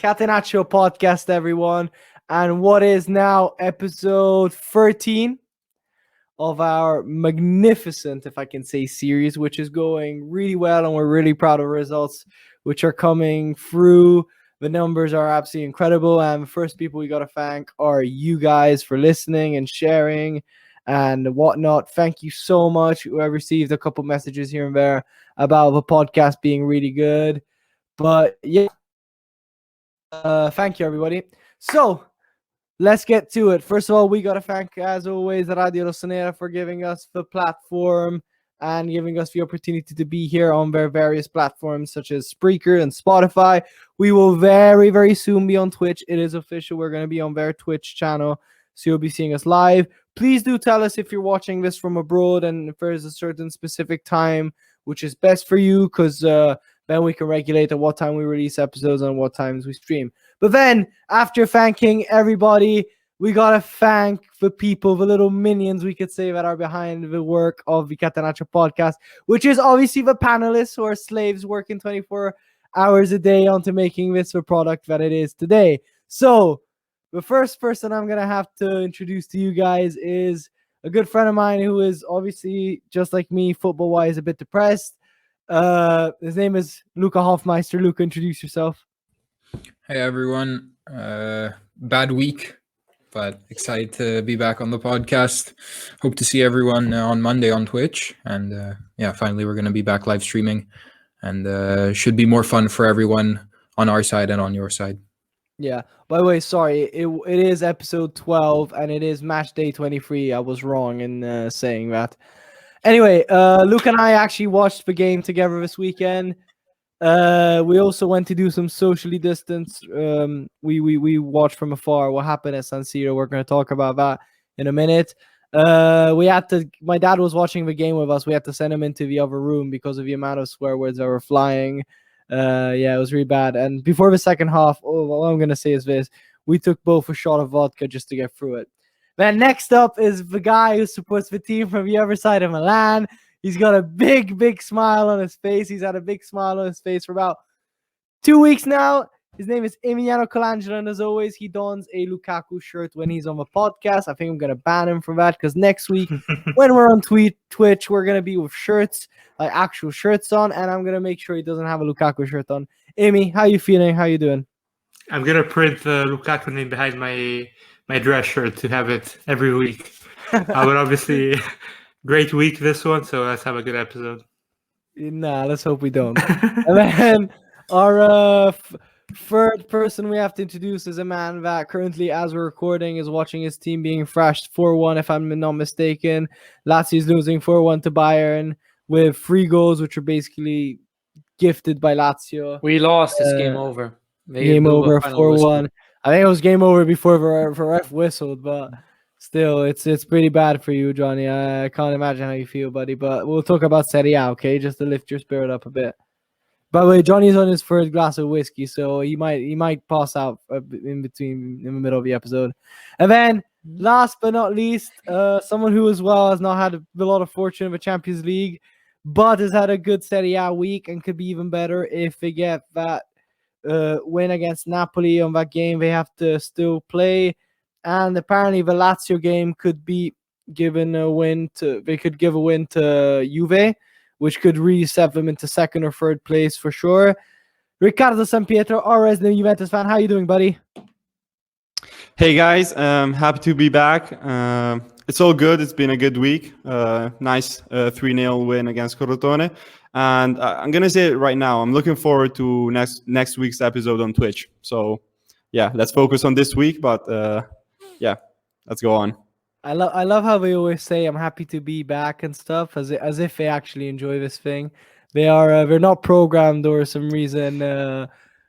Catenaccio Podcast, everyone, and what is now episode 13 of our magnificent, if I can say, series, which is going really well, and we're really proud of results which are coming through. The numbers are absolutely incredible, and the first people we got to thank are you guys for listening and sharing and whatnot. Thank you so much. I've received a couple messages here and there about the podcast being really good, but yeah, thank you, everybody. So let's get to it. First of all, we got to thank, as always, Radio Rossonera for giving us the platform and giving us the opportunity to be here on their various platforms such as Spreaker and Spotify. We will very, very soon be on Twitch. It is official. We're going to be on their Twitch channel, so you'll be seeing us live. Please do tell us if you're watching this from abroad and if there's a certain specific time which is best for you, because then we can regulate at what time we release episodes and what times we stream. But then, after thanking everybody, we got to thank the people, the little minions, we could say, that are behind the work of the Catenaccio Podcast, which is obviously the panelists who are slaves working 24 hours a day onto making this the product that it is today. So, the first person I'm going to have to introduce to you guys is a good friend of mine who is obviously, just like me, football-wise, a bit depressed. His name is Luca Hofmeister. Luca, introduce yourself. Hey everyone, bad week, but excited to be back on the podcast. Hope to see everyone on Monday on Twitch, and finally we're going to be back live streaming, and should be more fun for everyone on our side and on your side. Yeah, by the way, sorry, it is episode 12 and it is match day 23. I was wrong in saying that. Anyway, Luke and I actually watched the game together this weekend. We also went to do some socially distanced. We watched from afar what happened at San Siro. We're going to talk about that in a minute. My dad was watching the game with us. We had to send him into the other room because of the amount of swear words that were flying. It was really bad. And before the second half, all I'm going to say is this: we took both a shot of vodka just to get through it. Then next up is the guy who supports the team from the other side of Milan. He's got a big, big smile on his face. He's had a big smile on his face for about 2 weeks now. His name is Emiliano Colangelo, and as always, he dons a Lukaku shirt when he's on the podcast. I think I'm going to ban him for that, because next week, when we're on Twitch, we're going to be with shirts, like actual shirts on, and I'm going to make sure he doesn't have a Lukaku shirt on. Amy, how you feeling? How you doing? I'm going to print the Lukaku name behind my dress shirt to have it every week. I would obviously... Great week this one, so let's have a good episode. Nah, let's hope we don't. And then our third person we have to introduce is a man that currently, as we're recording, is watching his team being thrashed 4-1, if I'm not mistaken. Lazio's losing 4-1 to Bayern with 3 goals, which are basically gifted by Lazio. We lost. It's game over. Game over, 4-1. I think it was game over before the ref whistled, but... Still, it's pretty bad for you, Johnny. I can't imagine how you feel, buddy. But we'll talk about Serie A, okay? Just to lift your spirit up a bit. By the way, Johnny's on his third glass of whiskey, so he might pass out in the middle of the episode. And then, last but not least, someone who as well has not had a lot of fortune in the Champions League, but has had a good Serie A week and could be even better if they get that win against Napoli on that game. They have to still play. And apparently the Lazio game could be given a win to... They could give a win to Juve, which could reset them into second or third place for sure. Riccardo Sampietro, our resident Juventus fan. How you doing, buddy? Hey, guys. Happy to be back. It's all good. It's been a good week. Nice 3-0 win against Crotone. And I'm going to say it right now. I'm looking forward to next week's episode on Twitch. So, yeah, let's focus on this week. But... yeah, let's go on. I love how they always say I'm happy to be back and stuff, as if they actually enjoy this thing. They're not programmed or some reason.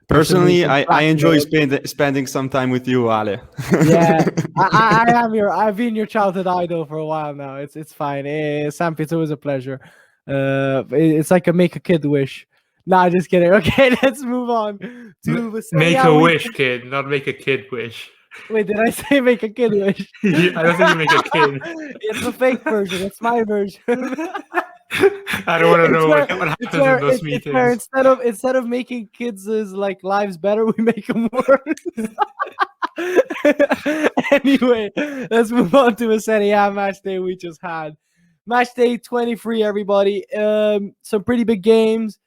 Personally, I enjoy spending some time with you, Ale. Yeah, I've been your childhood idol for a while now. It's fine. Samp, it's always a pleasure. It's like a make a kid wish. Nah, just kidding. Okay, let's move on to make a wish, kid, not make a kid wish. Wait, did I say make a kid wish? I don't think you make a kid. It's the fake version. It's my version. I don't want to know what It's happens in where, those it's where meetings. instead of making kids' like lives better, we make them worse. Anyway, let's move on to a Serie A match day we just had. Match day 23, everybody. Some pretty big games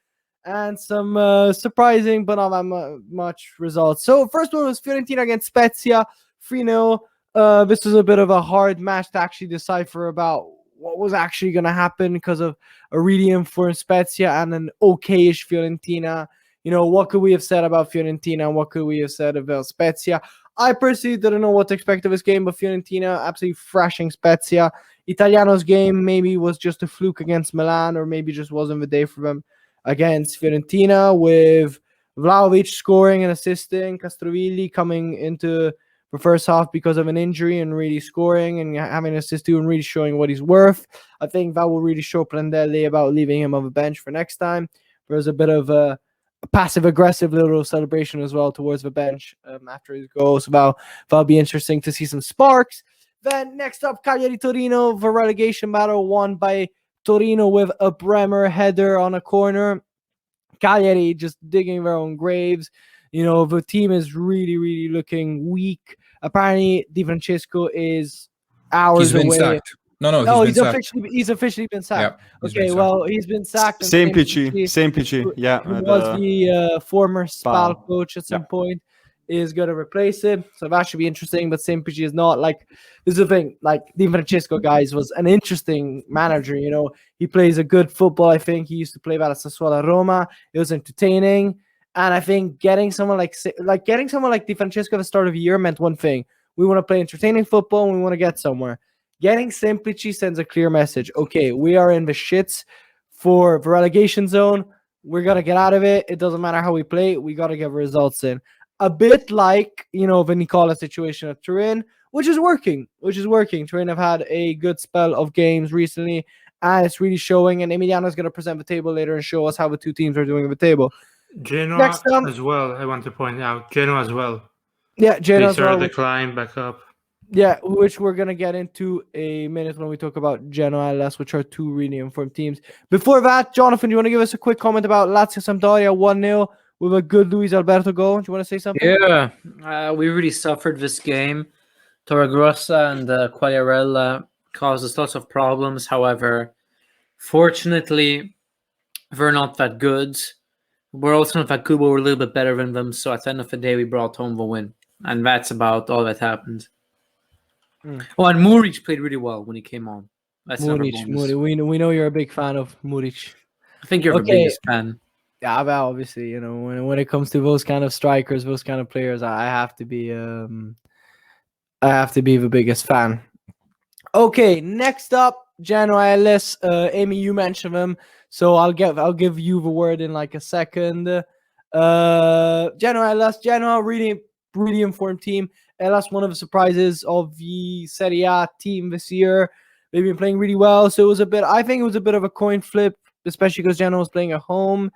and some surprising but not that much results. So first one was Fiorentina against Spezia, 3-0. This was a bit of a hard match to actually decipher about what was actually going to happen because of a really informed Spezia and an okay-ish Fiorentina. You know, what could we have said about Fiorentina and what could we have said about Spezia? I personally didn't know what to expect of this game, but Fiorentina absolutely thrashing Spezia. Italiano's game maybe was just a fluke against Milan, or maybe just wasn't the day for them against Fiorentina, with Vlahovic scoring and assisting, Castrovilli coming into the first half because of an injury and really scoring and having an assist too and really showing what he's worth. I think that will really show Prandelli about leaving him on the bench for next time. There's a bit of a passive-aggressive little celebration as well towards the bench after his goal. So that'll be interesting to see some sparks. Then next up, Cagliari-Torino, the relegation battle won by Torino with a Bremer header on a corner. Cagliari just digging their own graves. You know, the team is really, really looking weak. Apparently, Di Francesco is hours away. He's been sacked. No, he's officially been sacked. Yeah, Okay, well, he's been sacked. Semplici, yeah. Who was the former Spal coach at some point, is going to replace him. So that should be interesting, but Semplici is not. Like, this is the thing, like, Di Francesco, guys, was an interesting manager, you know. He plays a good football, I think. He used to play that at Sassuolo Roma. It was entertaining. And I think getting someone like Di Francesco at the start of the year meant one thing. We want to play entertaining football and we want to get somewhere. Getting Semplici sends a clear message. Okay, we are in the shits for the relegation zone. We're going to get out of it. It doesn't matter how we play. We got to get results in. A bit like, you know, the Nicola situation at Turin, which is working. Turin have had a good spell of games recently, and it's really showing. And Emiliano is going to present the table later and show us how the two teams are doing at the table. Genoa as well, I want to point out. Genoa as well. Yeah, Genoa as well. They started the climb back up. Yeah, which we're going to get into a minute when we talk about Genoa and LS, which are two really informed teams. Before that, Jonathan, do you want to give us a quick comment about Lazio Sampdoria 1-0 with a good Luis Alberto goal? Do you want to say something? Yeah, we really suffered this game. Torregrossa and Quagliarella caused us lots of problems. However, fortunately, we're not that good. We're also not that good, but we're a little bit better than them. So at the end of the day, we brought home the win. And that's about all that happened. Oh, and Muric played really well when he came on. That's Muric. We know you're a big fan of Muric. I think you're the biggest fan. Yeah, well, obviously, you know, when it comes to those kind of strikers, those kind of players, I have to be the biggest fan. Okay, next up, Genoa Ellis. Amy, you mentioned them, so I'll give you the word in like a second. Genoa Ellis, Genoa, really informed team. Ellis, one of the surprises of the Serie A team this year. They've been playing really well, so I think it was a bit of a coin flip, especially because Genoa was playing at home.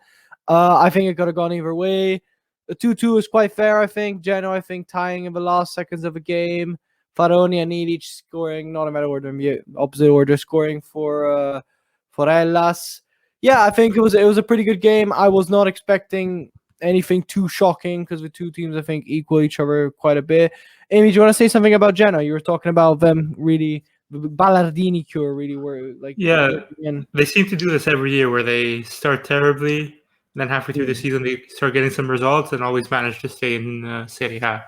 I think it could have gone either way. The 2-2 is quite fair, I think. Genoa, I think, tying in the last seconds of a game. Faroni and Ilic scoring, not in that order, opposite order, scoring for Hellas. Yeah, I think it was a pretty good game. I was not expecting anything too shocking because the two teams, I think, equal each other quite a bit. Amy, do you want to say something about Genoa? You were talking about them really, the Ballardini cure really were like... Yeah, they seem to do this every year where they start terribly, then halfway through the season they start getting some results and always manage to stay in Serie A.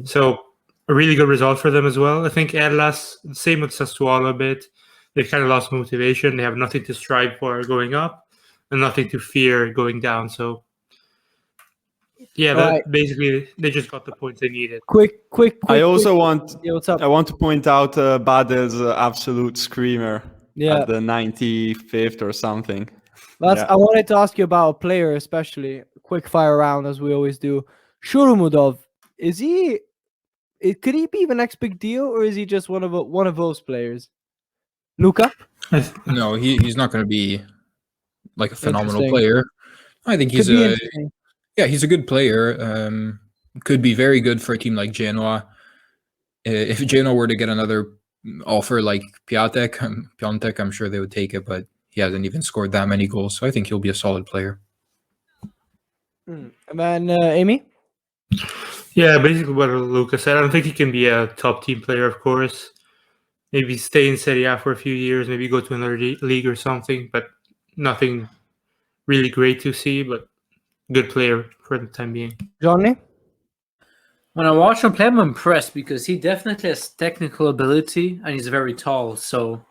So a really good result for them as well. I think Hellas, same with Sassuolo a bit. They've kind of lost motivation. They have nothing to strive for going up and nothing to fear going down. So yeah, basically they just got the points they needed. Quick. I also want to point out Badel's absolute screamer at the 95th or something. I wanted to ask you about a player, especially quick fire round as we always do. Shurumudov, could he be the next big deal, or is he just one of those players? Luca? No, he's not going to be like a phenomenal player. I think he's a good player. Could be very good for a team like Genoa. If Genoa were to get another offer like Piontek, I'm sure they would take it, but he hasn't even scored that many goals. So I think he'll be a solid player. And then Amy? Yeah, basically what Luca said. I don't think he can be a top team player, of course. Maybe stay in Serie A for a few years, maybe go to another league or something, but nothing really great to see, but good player for the time being. Johnny? When I watch him play, I'm impressed because he definitely has technical ability and he's very tall. So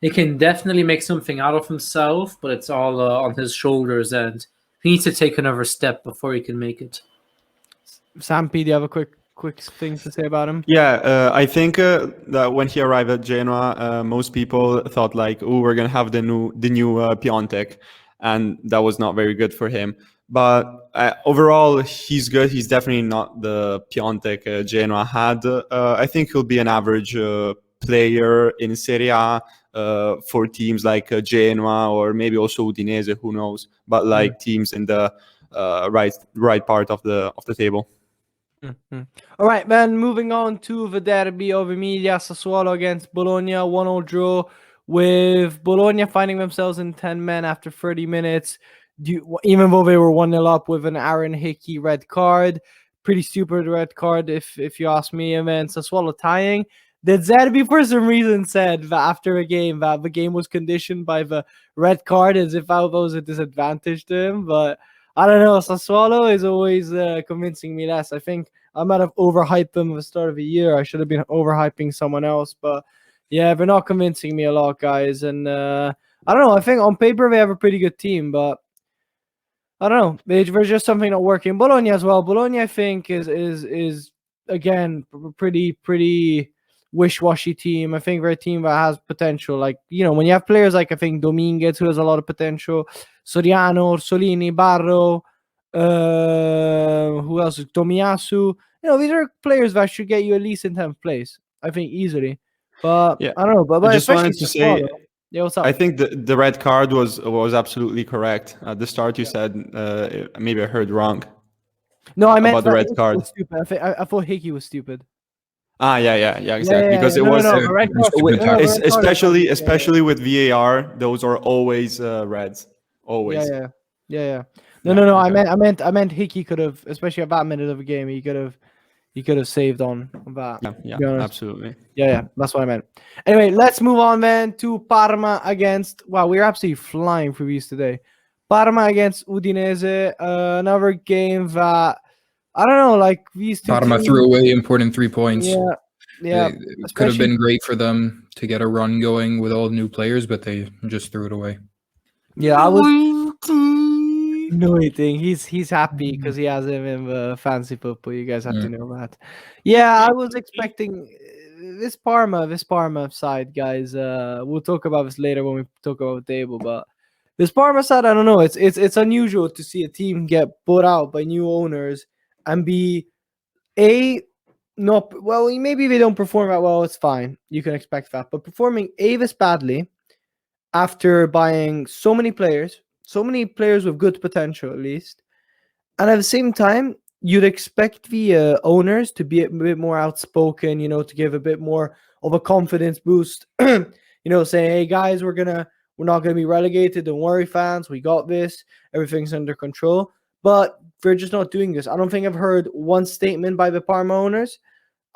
he can definitely make something out of himself, but it's all on his shoulders, and he needs to take another step before he can make it. Sampi, do you have a quick thing to say about him? Yeah, I think that when he arrived at Genoa, most people thought like, "Oh, we're gonna have the new Piontek," and that was not very good for him. But overall, he's good. He's definitely not the Piontek Genoa had. I think he'll be an average player in Serie A for teams like Genoa or maybe also Udinese. Who knows? But like teams in the right part of the table. Mm-hmm. All right, man. Moving on to the derby of Emilia, Sassuolo against Bologna, 1-0 draw, with Bologna finding themselves in 10 men after 30 minutes. Even though they were 1-0 up with an Aaron Hickey red card, pretty stupid red card if you ask me. And then Sassuolo tying. The Zerbi for some reason said that after a game that the game was conditioned by the red card, as if that was a disadvantage to him. But I don't know. Sassuolo is always convincing me less. I think I might have overhyped them at the start of the year. I should have been overhyping someone else. But yeah, they're not convincing me a lot, guys. And I don't know. I think on paper they have a pretty good team, but I don't know. There's just something not working. Bologna as well. Bologna, I think, is again pretty wish-washy team. I think they're a team that has potential. Like, when you have players like, I think, Dominguez, who has a lot of potential, Soriano, Orsolini, Barro, who else? Tomiyasu. These are players that should get you at least in 10th place, I think, easily. But yeah, I don't know. But I just wanted to say, yeah, what's up? I think the red card was absolutely correct. At the start, you said, maybe I heard wrong. No, I meant about the red card. Was stupid. I thought Hickey was stupid. Yeah, exactly. Because it was especially with VAR, those are always reds. Always. Yeah. No. I meant Hickey could have, especially at that minute of the game, he could have saved on that. Yeah, absolutely. Yeah, that's what I meant. Anyway, let's move on then to Parma against. Wow, we're absolutely flying through these today. Parma against Udinese, another game that I don't know, like these two. Parma threw away important 3 points. Yeah. It could have been great for them to get a run going with all new players, but they just threw it away. Yeah, I was. No, he's happy because he has him in the fantasy football. You guys have to know that. Yeah, I was expecting this Parma side, guys. We'll talk about this later when we talk about the table. But this Parma side, I don't know. It's unusual to see a team get bought out by new owners and be maybe they don't perform that well. It's fine. You can expect that. But performing this badly after buying so many players with good potential, at least. And at the same time, you'd expect the owners to be a bit more outspoken, to give a bit more of a confidence boost, saying, hey, guys, we're not going to be relegated. Don't worry, fans. We got this. Everything's under control. But they're just not doing this. I don't think I've heard one statement by the Parma owners.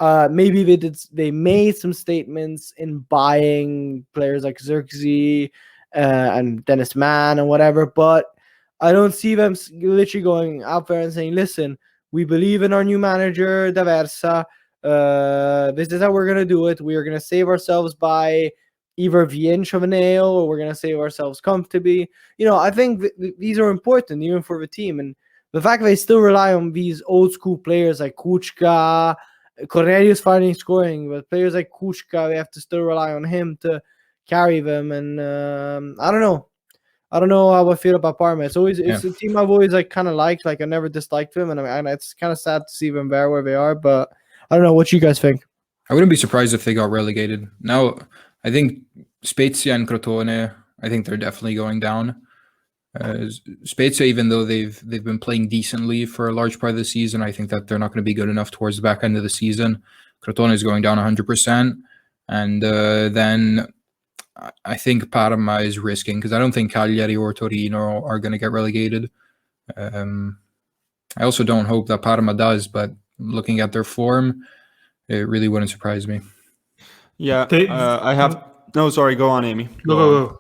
Maybe they made some statements in buying players like Xerxes, and Dennis Mann and whatever, but I don't see them literally going out there and saying, listen, we believe in our new manager, D'Aversa. This is how we're going to do it. We are going to save ourselves by either the inch of a nail, or we're going to save ourselves comfortably. I think these are important even for the team. And the fact that they still rely on these old school players like Kuchka, Cornelius finally scoring, but players like Kuchka, they have to still rely on him to carry them. And I don't know how I feel about Parma. It's a team I've always kind of liked. Like I never disliked them, and it's kind of sad to see them there where they are. But I don't know what you guys think. I wouldn't be surprised if they got relegated. Now, I think Spezia and Crotone, I think they're definitely going down. Spezia, even though they've been playing decently for a large part of the season, I think that they're not going to be good enough towards the back end of the season. Crotone is going down 100%, and then I think Parma is risking, because I don't think Cagliari or Torino are going to get relegated. I also don't hope that Parma does, but looking at their form, it really wouldn't surprise me. Yeah, I have. No, sorry. Go on, Amy. Go.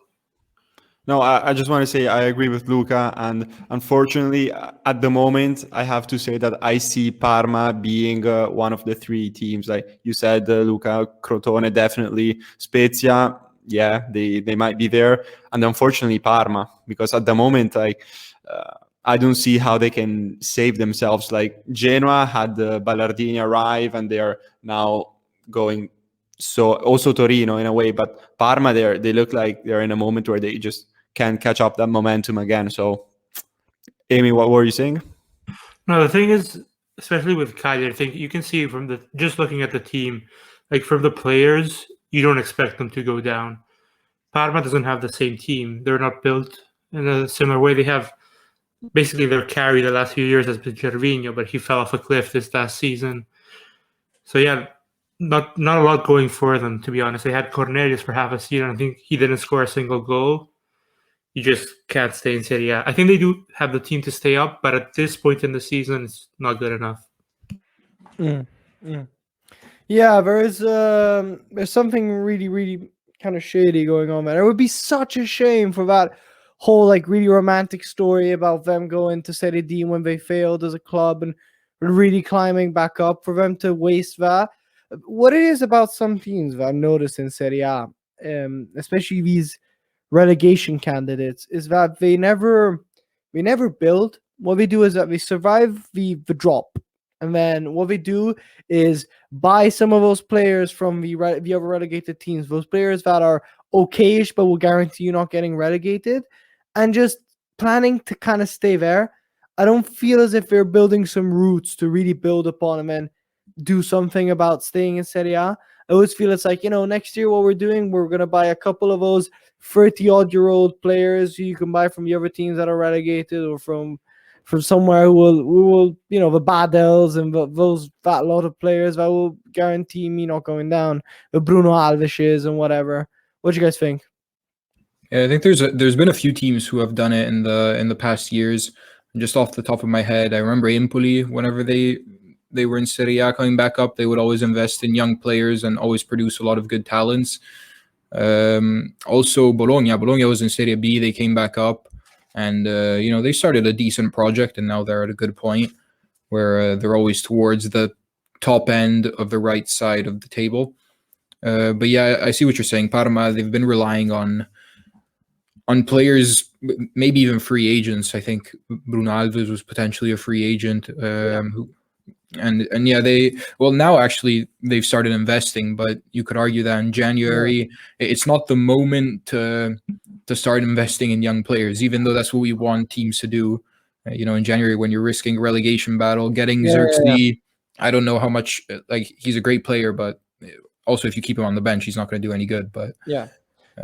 No, I just want to say I agree with Luca, and unfortunately, at the moment, I have to say that I see Parma being one of the three teams. Like you said, Luca, Crotone, definitely. Spezia, yeah, they might be there, and unfortunately, Parma, because at the moment, I don't see how they can save themselves. Like Genoa had Ballardini arrive, and they are now going. So also Torino in a way, but Parma, they look like they're in a moment where they just can't catch up that momentum again. So, Amy, what were you saying? No, the thing is, especially with Cagliari, I think you can see from just looking at the team, like from the players, you don't expect them to go down. Parma doesn't have the same team. They're not built in a similar way. They have basically their carry the last few years has been Gervinho, but he fell off a cliff this last season. So yeah, not a lot going for them, to be honest. They had Cornelius for half a season. I think he didn't score a single goal. You just can't stay in Serie A. I think they do have the team to stay up, but at this point in the season, it's not good enough. Yeah, there's something really, really kind of shady going on, man. It would be such a shame for that whole like really romantic story about them going to Serie D when they failed as a club and really climbing back up, for them to waste that. What it is about some teams that I've noticed in Serie A, especially these relegation candidates, is that they never build. What they do is that they survive the drop, and then what they do is buy some of those players from the other relegated teams, those players that are okayish but will guarantee you not getting relegated, and just planning to kind of stay there. I don't feel as if they're building some roots to really build upon and then do something about staying in Serie A. I always feel it's like, next year what we're doing, we're going to buy a couple of those 30-odd-year-old players who you can buy from the other teams that are relegated, or from somewhere who will the Badels and that lot of players that will guarantee me not going down, the Bruno Alves's and whatever. What do you guys think? Yeah, I think there's been a few teams who have done it in the past years. Just off the top of my head, I remember Empoli, whenever they were in Serie A coming back up, they would always invest in young players and always produce a lot of good talents. Also Bologna was in Serie B, they came back up, and they started a decent project, and now they're at a good point where they're always towards the top end of the right side of the table. But yeah, I see what you're saying. Parma, they've been relying on players, maybe even free agents. I think Bruno Alves was potentially a free agent. Now actually they've started investing, but you could argue that in January it's not the moment to start investing in young players, even though that's what we want teams to do. In January, when you're risking a relegation battle, getting Xerxes, I don't know how much, he's a great player, but also if you keep him on the bench, he's not going to do any good. But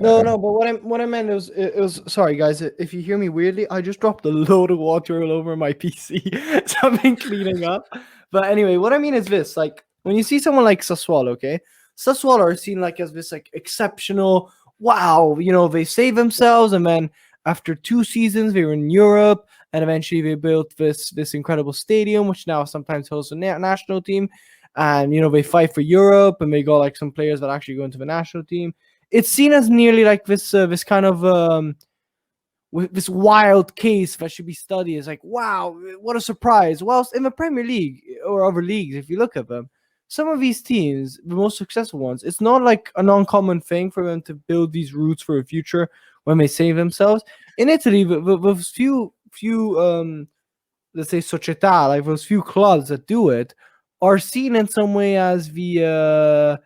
No, but what I meant was, it was sorry guys, if you hear me weirdly, I just dropped a load of water all over my PC, so I've been cleaning up. But anyway, what I mean is this: like when you see someone like Sassuolo, okay, Sassuolo are seen like as this like exceptional, wow, they save themselves, and then after 2 seasons they were in Europe, and eventually they built this incredible stadium, which now sometimes hosts a national team, and they fight for Europe, and they got like some players that actually go into the national team. It's seen as nearly like this kind of this wild case that should be studied. It's like, wow, what a surprise. Well, in the Premier League or other leagues, if you look at them, some of these teams, the most successful ones, it's not like an uncommon thing for them to build these roots for the future when they save themselves. In Italy, those few let's say società, like those few clubs that do it, are seen in some way as the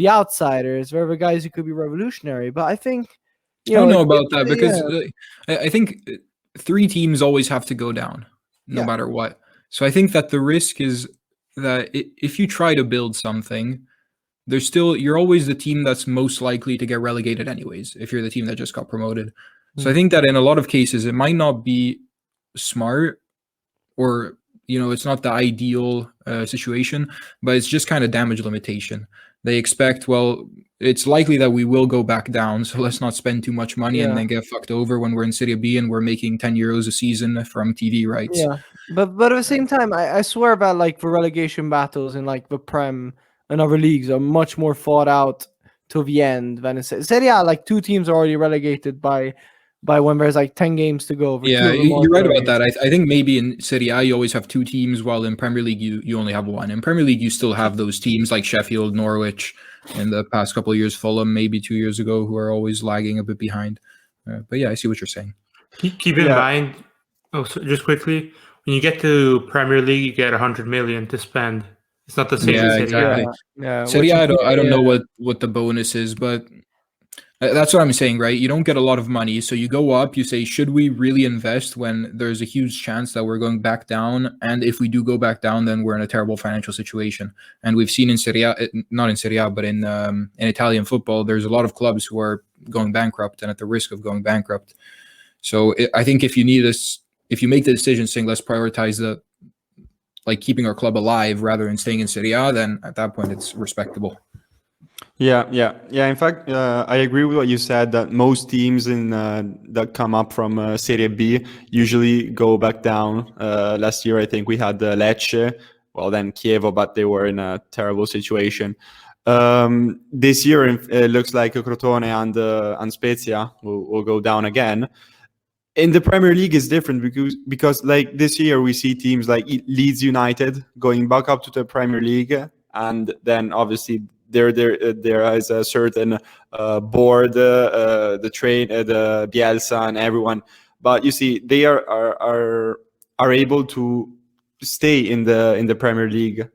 outsiders, or the guys who could be revolutionary. But I think I don't know about that, because I think 3 teams always have to go down no matter what. So I think that the risk is that if you try to build something, you're always the team that's most likely to get relegated anyways, if you're the team that just got promoted. So I think that in a lot of cases, it might not be smart, or it's not the ideal situation, but it's just kind of damage limitation. They expect, well, it's likely that we will go back down. So let's not spend too much money and Yeah. then get fucked over when we're in Serie B and we're making 10 euros a season from TV rights. Yeah, but at the same time, I swear that like the relegation battles in like the Prem and other leagues are much more fought out till the end than in Serie A. Like 2 teams are already relegated by when there's like 10 games to go. The 2 Yeah, of them you're right about relegated. that. I think maybe in Serie A you always have 2 teams, while in Premier League you only have 1. In Premier League you still have those teams like Sheffield, Norwich, in the past couple of years, Fulham, maybe 2 years ago, who are always lagging a bit behind. But yeah, I see what you're saying. Keep in mind, so just quickly, when you get to Premier League, you get 100 million to spend. It's not the same Yeah, as Serie A. exactly. Yeah. Serie A, I don't know what the bonus is, but that's what I'm saying, right? You don't get a lot of money, so you go up, you say, should we really invest when there's a huge chance that we're going back down? And if we do go back down, then we're in a terrible financial situation. And we've seen in Serie A, not in Serie A, but in Italian football, there's a lot of clubs who are going bankrupt and at the risk of going bankrupt. So I think if you make the decision saying let's prioritize keeping our club alive rather than staying in Serie A, then at that point it's respectable. Yeah. In fact, I agree with what you said, that most teams that come up from Serie B usually go back down. Last year, I think we had Lecce, well then Chievo, but they were in a terrible situation. This year, it looks like Crotone and Spezia will go down again. In the Premier League is different because like this year we see teams like Leeds United going back up to the Premier League, and then obviously there is a certain board, the Bielsa and everyone, but you see they are able to stay in the Premier League.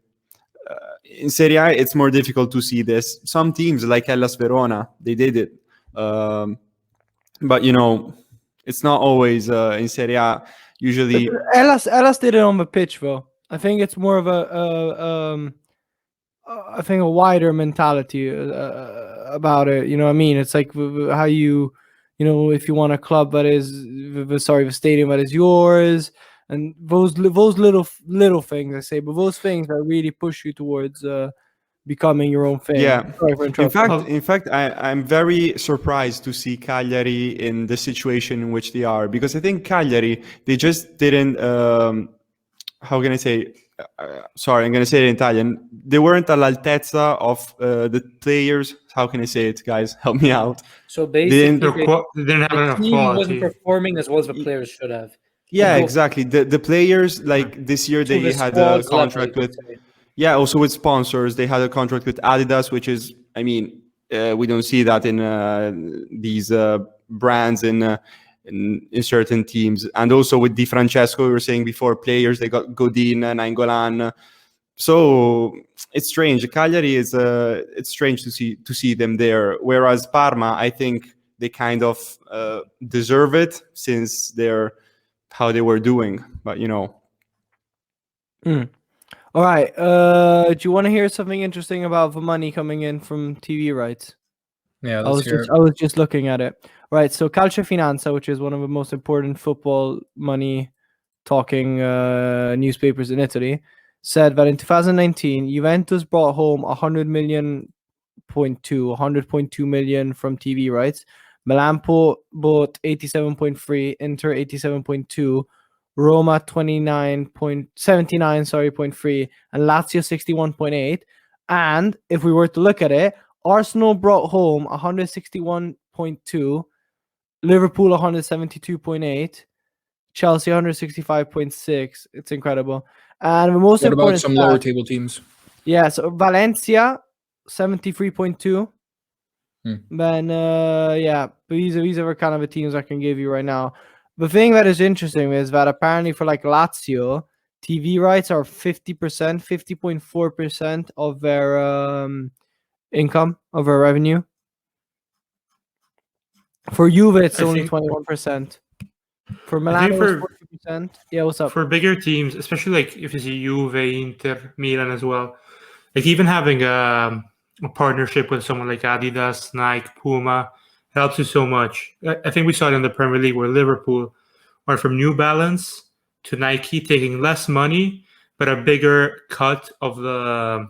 In Serie A, it's more difficult to see this. Some teams like Hellas Verona, they did it, but it's not always in Serie A. Usually, Ellis did it on the pitch, though. I think it's more of a wider mentality about it. You know what I mean? It's like how if you want a club that is, the stadium that is yours, and those little things I say, but those things that really push you towards becoming your own thing. Yeah. Sorry for interrupting. In fact, I'm very surprised to see Cagliari in the situation in which they are, because I think Cagliari, they just didn't. How can I say? Sorry, I'm going to say it in Italian. They weren't all'altezza of the players. How can I say it, guys? Help me out. So basically, they didn't have the enough team wasn't quality. performing as well as the players should have. Yeah, exactly. The players, like this year, they had a contract with. Yeah, also with sponsors. They had a contract with Adidas, which is, I mean, we don't see that in these brands in certain teams. And also with Di Francesco, we were saying before, players, they got Godin and Nainggolan. So it's strange. Cagliari is it's strange to see them there. Whereas Parma, I think they kind of deserve it since they're how they were doing. But All right. Do you want to hear something interesting about the money coming in from TV rights? Yeah, I was just looking at it. Right. So Calcio Finanza, which is one of the most important football money talking newspapers in Italy, said that in 2019, Juventus brought home 100.2 million from TV rights. Milan bought 87.3, Inter 87.2, Roma 79.3, and Lazio 61.8. And if we were to look at it, Arsenal brought home 161.2, Liverpool 172.8, Chelsea 165.6. It's incredible. And the most important. What about some lower table teams? Yeah, so Valencia 73.2. Then these are kind of the teams I can give you right now. The thing that is interesting is that apparently for like Lazio, TV rights are 50.4% of their income, of their revenue. For Juve, it's only 21%. For Milan, it was 40%. Yeah, what's up? For bigger teams, especially like if you see Juve, Inter, Milan as well, like even having a partnership with someone like Adidas, Nike, Puma helps you so much. I think we saw it in the Premier League where Liverpool went from New Balance to Nike, taking less money but a bigger cut of the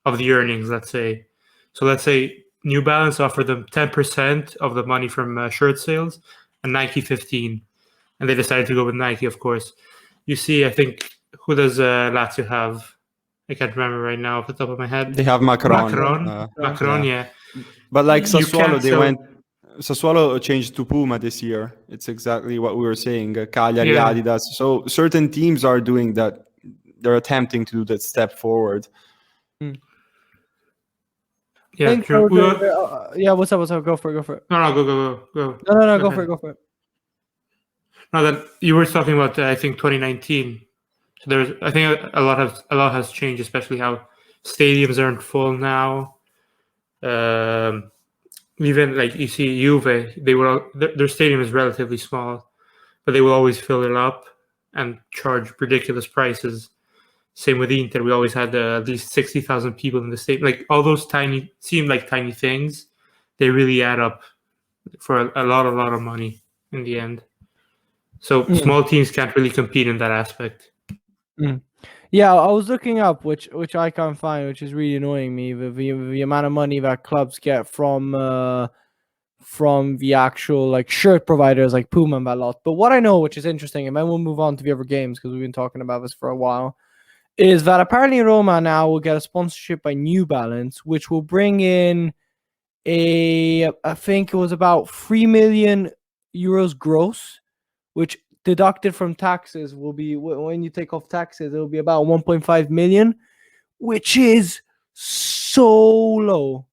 earnings. Let's say, so let's say New Balance offered them 10% of the money from shirt sales, and Nike 15%. And they decided to go with Nike, of course. You see, I think, who does Lazio have? I can't remember right now off the top of my head. They have Macron. Macron, yeah. But like You Sassuolo, can't Sassuolo changed to Puma this year. It's exactly what we were saying. Cagliari, Yeah. Adidas. So certain teams are doing that. They're attempting to do that step forward. Yeah, Think true. yeah, what's up? Go for it. No, go. No, go ahead. for it. No, that you were talking about, I think 2019. So I think a lot has changed, especially how stadiums aren't full now. Even like you see Juve, their stadium is relatively small, but they will always fill it up and charge ridiculous prices. Same with Inter, we always had at least 60,000 people in the stadium. Like all those seem like tiny things, they really add up for a lot of money in the end. So small teams can't really compete in that aspect. Yeah, I was looking up, which I can't find, which is really annoying me. The amount of money that clubs get from the actual like shirt providers like Puma and that lot. But what I know, which is interesting, and then we'll move on to the other games because we've been talking about this for a while, is that apparently Roma now will get a sponsorship by New Balance, which will bring in I think it was about 3 million euros gross, which deducted from taxes will be, when you take off taxes, it'll be about 1.5 million, which is so low.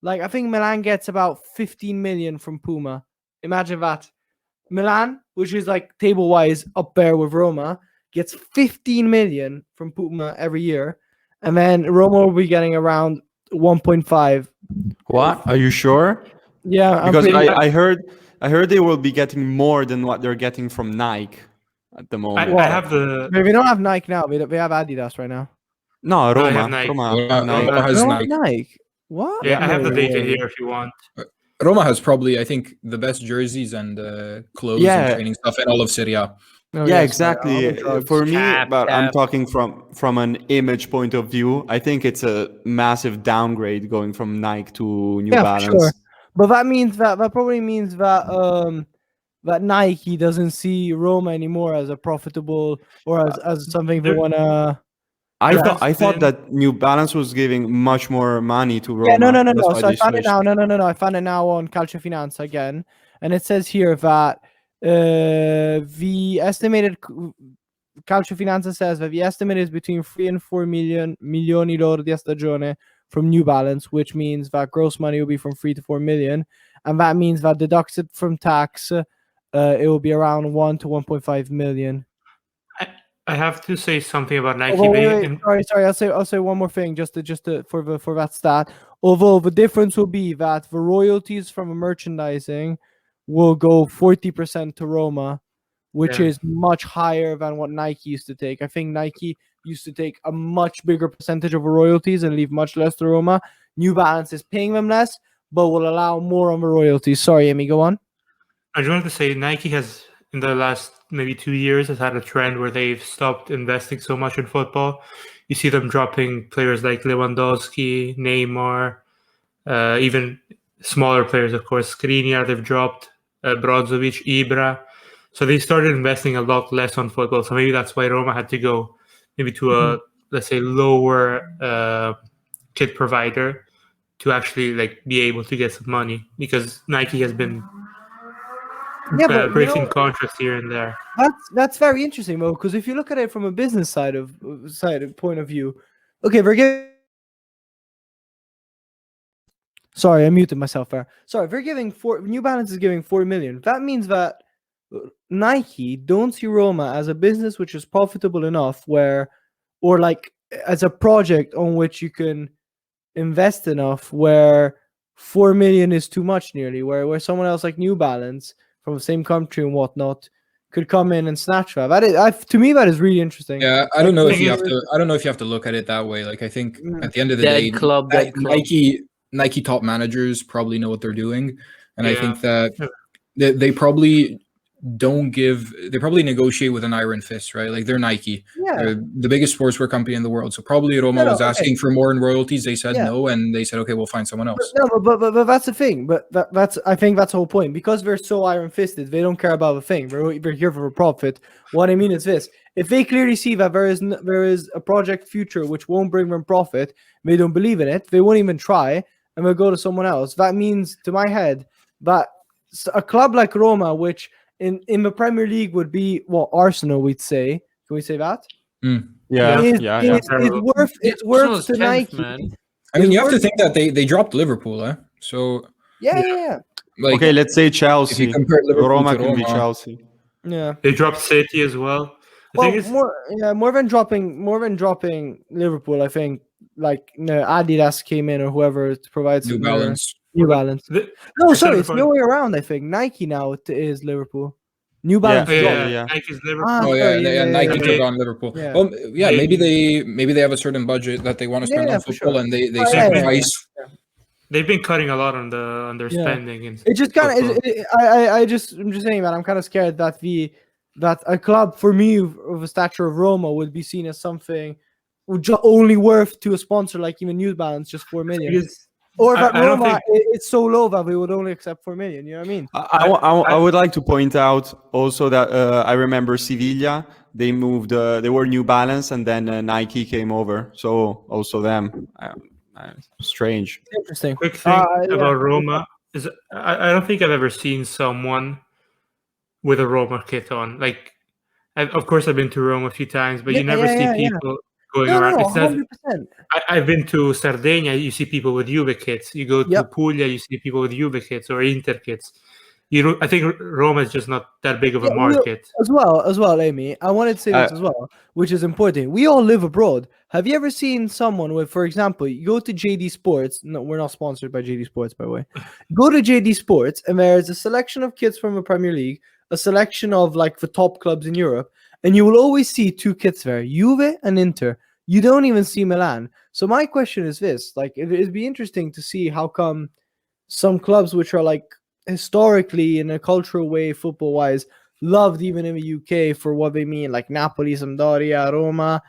Like I think Milan gets about 15 million from Puma. Imagine that. Milan, which is like table wise up there with Roma, gets 15 million from Puma every year, and then Roma will be getting around 1.5. What? Are you sure? Yeah, because I heard they will be getting more than what they're getting from Nike at the moment. I have the. Maybe they don't have Nike now. They have Adidas right now. No, No, I Roma. have Nike. Roma has No, Nike. Nike. What? Yeah, I have the No data way. here if you want. Roma has probably, I think, the best jerseys and clothes and training stuff in all of Serie A. Oh, yeah, yes, exactly. For me, but I'm Cap. talking from an image point of view. I think it's a massive downgrade going from Nike to New Balance. For sure. But that means that probably means that that Nike doesn't see Roma anymore as a profitable or as something they want to. I thought that New Balance was giving much more money to Roma. Yeah, no. That's why So I they found it switched. now. No. I found it now on Calcio Finanza again, and it says here that the estimated Calcio Finanza says that the estimate is between 3 and 4 milioni loro di stagione from New Balance, which means that gross money will be from 3 to 4 million, and that means that deducted from tax, it will be around 1 to 1.5 million. I have to say something about Nike. Sorry. I'll say one more thing just to for that stat. Although the difference will be that the royalties from merchandising will go 40% to Roma, which is much higher than what Nike used to take. I think Nike used to take a much bigger percentage of royalties and leave much less to Roma. New Balance is paying them less, but will allow more on the royalties. Sorry, Amy, go on. I just wanted to say Nike has, in the last maybe 2 years, has had a trend where they've stopped investing so much in football. You see them dropping players like Lewandowski, Neymar, even smaller players, of course. Skriniar, they've dropped, Brozovic, Ibra. So they started investing a lot less on football. So maybe that's why Roma had to go maybe to a, let's say, lower kit provider to actually like be able to get some money, because Nike has been breaking contracts here and there. That's very interesting, Mo, because if you look at it from a business side of point of view, okay, we're giving. Sorry, I muted myself there. Sorry, they're giving New Balance is giving 4 million. That means that Nike don't see Roma as a business which is profitable enough or like as a project on which you can invest enough where 4 million is too much nearly, where someone else like New Balance from the same country and whatnot could come in and snatch that. To me, that is really interesting. Yeah, I don't know if you have to look at it that way. Like I think at the end of the day, Nike top managers probably know what they're doing, and I think that they probably they probably negotiate with an iron fist, right? Like they're Nike. Yeah. They're the biggest sportswear company in the world. So probably Roma was asking for more in royalties. They said no, and they said, okay, we'll find someone else. But that's the thing. But that's I think that's the whole point. Because they're so iron fisted, they don't care about the thing. They're here for a profit. What I mean is this: if they clearly see that there is a project future which won't bring them profit, they don't believe in it. They won't even try, and they'll go to someone else. That means, to my head, that a club like Roma, which in the Premier League would be Arsenal, we'd say. Can we say that? Yeah. It's worth to Nike. Man. I mean, you have to think that they dropped Liverpool, So yeah. Like, okay, let's say Chelsea. If you compare Liverpool Roma to can be Roma. Chelsea. Yeah. They dropped City as well. More than dropping Liverpool, I think Adidas came in or whoever provides New Balance. New Balance. It's the other way around. I think Nike now is Liverpool. New Balance. Yeah. Nike's Liverpool. Nike took on Liverpool. Yeah. Well, maybe they have a certain budget that they want to spend on football, and they sacrifice. They've been cutting a lot on their spending. It just kind of. I'm just saying that I'm kind of scared that a club for me of the stature of Roma would be seen as something only worth to a sponsor like even New Balance just 4 million. Or that Roma, it's so low that we would only accept 4 million. You know what I mean? I would like to point out also that I remember Sevilla. They moved. They were New Balance, and then Nike came over. So also them. Strange. Interesting. Quick thing about Roma is I don't think I've ever seen someone with a Roma kit on. Like, of course, I've been to Rome a few times, but you never see people going around. No, 100%. I've been to Sardinia. You see people with Juve kits. You go to Puglia. You see people with Juve kits or Inter kits. I think Roma is just not that big of a market. As well, Amy. I wanted to say this as well, which is important. We all live abroad. Have you ever seen someone with, for example, you go to JD Sports? No, we're not sponsored by JD Sports, by the way. Go to JD Sports, and there's a selection of kits from the Premier League, a selection of like the top clubs in Europe, and you will always see two kits there, Juve and Inter. You don't even see Milan. So my question is this: like, it'd be interesting to see how come some clubs which are like historically in a cultural way, football wise, loved even in the UK for what they mean, like Napoli, Sampdoria, Roma.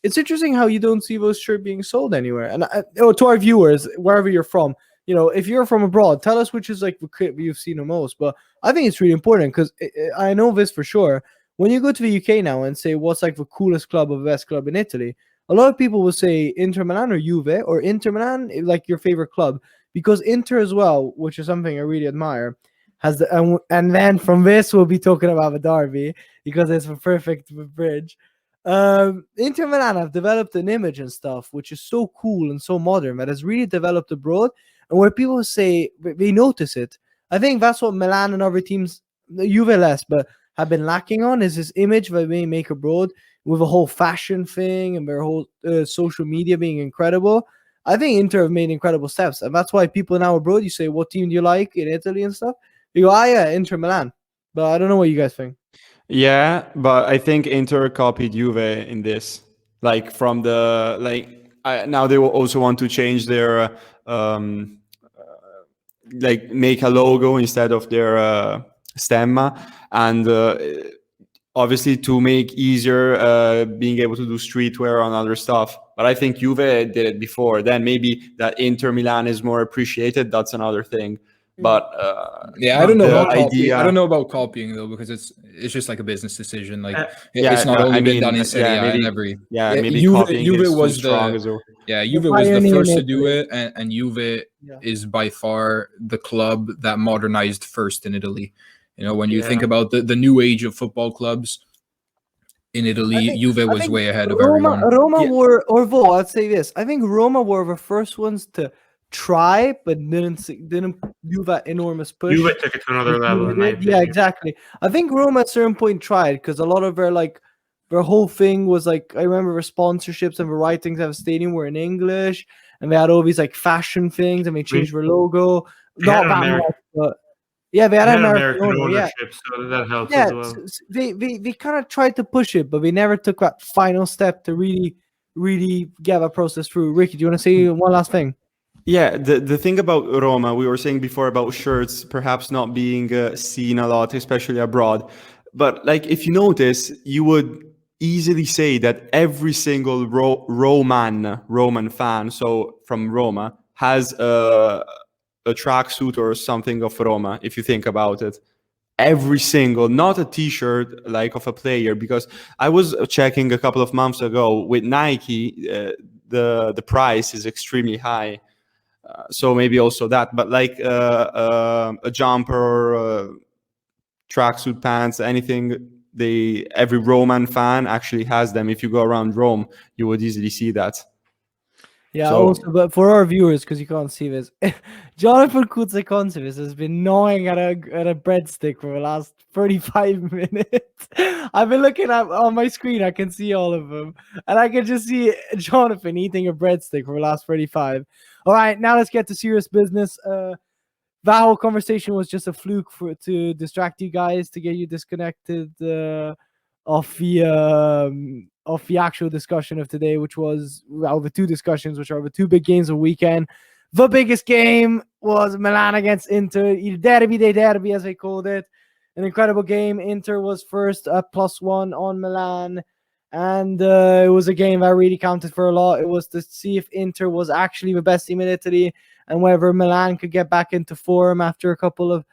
It's interesting how you don't see those shirts being sold anywhere. And to our viewers, wherever you're from, if you're from abroad, tell us which is like the kit you've seen the most. But I think it's really important because I know this for sure. When you go to the UK now and say what's like the coolest club or the best club in Italy, a lot of people will say Inter Milan or Juve, or Inter Milan like your favorite club. Because Inter as well, which is something I really admire, has and then from this we'll be talking about the derby because it's a perfect bridge. Inter Milan have developed an image and stuff which is so cool and so modern that has really developed abroad, and where people say they notice it. I think that's what Milan and other teams, Juve less, but have been lacking on is this image that they make abroad with a whole fashion thing and their whole social media being incredible. I think Inter have made incredible steps, and that's why people now abroad, you say, what team do you like in Italy and stuff? You go, Inter Milan. But I don't know what you guys think. Yeah, but I think Inter copied Juve in this. Like from the now they will also want to change their make a logo instead of their stemma, and obviously to make easier being able to do streetwear and other stuff. But I think Juve did it before. Then maybe that Inter Milan is more appreciated. That's another thing. But I don't know about copying. I don't know about copying though, because it's just like a business decision. Like it's not only been done in Serie A and every. Yeah, maybe Juve was strong as well. Yeah, Juve was the first to do it, and Juve is by far the club that modernized first in Italy. When you think about the new age of football clubs in Italy, Juve was way ahead of everyone. Roma were, or I'd say this: I think Roma were the first ones to try, but didn't do that enormous push. Juve took it to another level. Yeah, exactly. I think Roma at a certain point tried because a lot of their whole thing was like, I remember their sponsorships and the writings of the stadium were in English, and they had all these like fashion things, and they changed their logo. Not that much, but yeah, they had an American ownership, so that helps as well. So they kind of tried to push it, but they never took that final step to really get that process through. Ricky, do you want to say one last thing? Yeah, the thing about Roma, we were saying before about shirts perhaps not being seen a lot, especially abroad. But like, if you notice, you would easily say that every single Roman fan, so from Roma, has a tracksuit or something of Roma. If you think about it, every single, not a T-shirt like of a player, because I was checking a couple of months ago with Nike, the price is extremely high. So maybe also that, but like a jumper or tracksuit pants, anything, every Roman fan actually has them. If you go around Rome, you would easily see that. Yeah, So- also, but for our viewers, because you can't see this, Jonathan Kutsikonsevis has been gnawing at a breadstick for the last 35 minutes. I've been looking at on my screen, I can see all of them, and I can just see Jonathan eating a breadstick for the last 35. All right, now let's get to serious business. That whole conversation was just a fluke to distract you guys, to get you disconnected of the actual discussion of today, which was the two discussions, which are the two big games of the weekend. The biggest game was Milan against Inter, Il Derby dei Derby, as they called it. An incredible game. Inter was first at +1 on Milan, and it was a game that really counted for a lot. It was to see if Inter was actually the best team in Italy, and whether Milan could get back into form after a couple of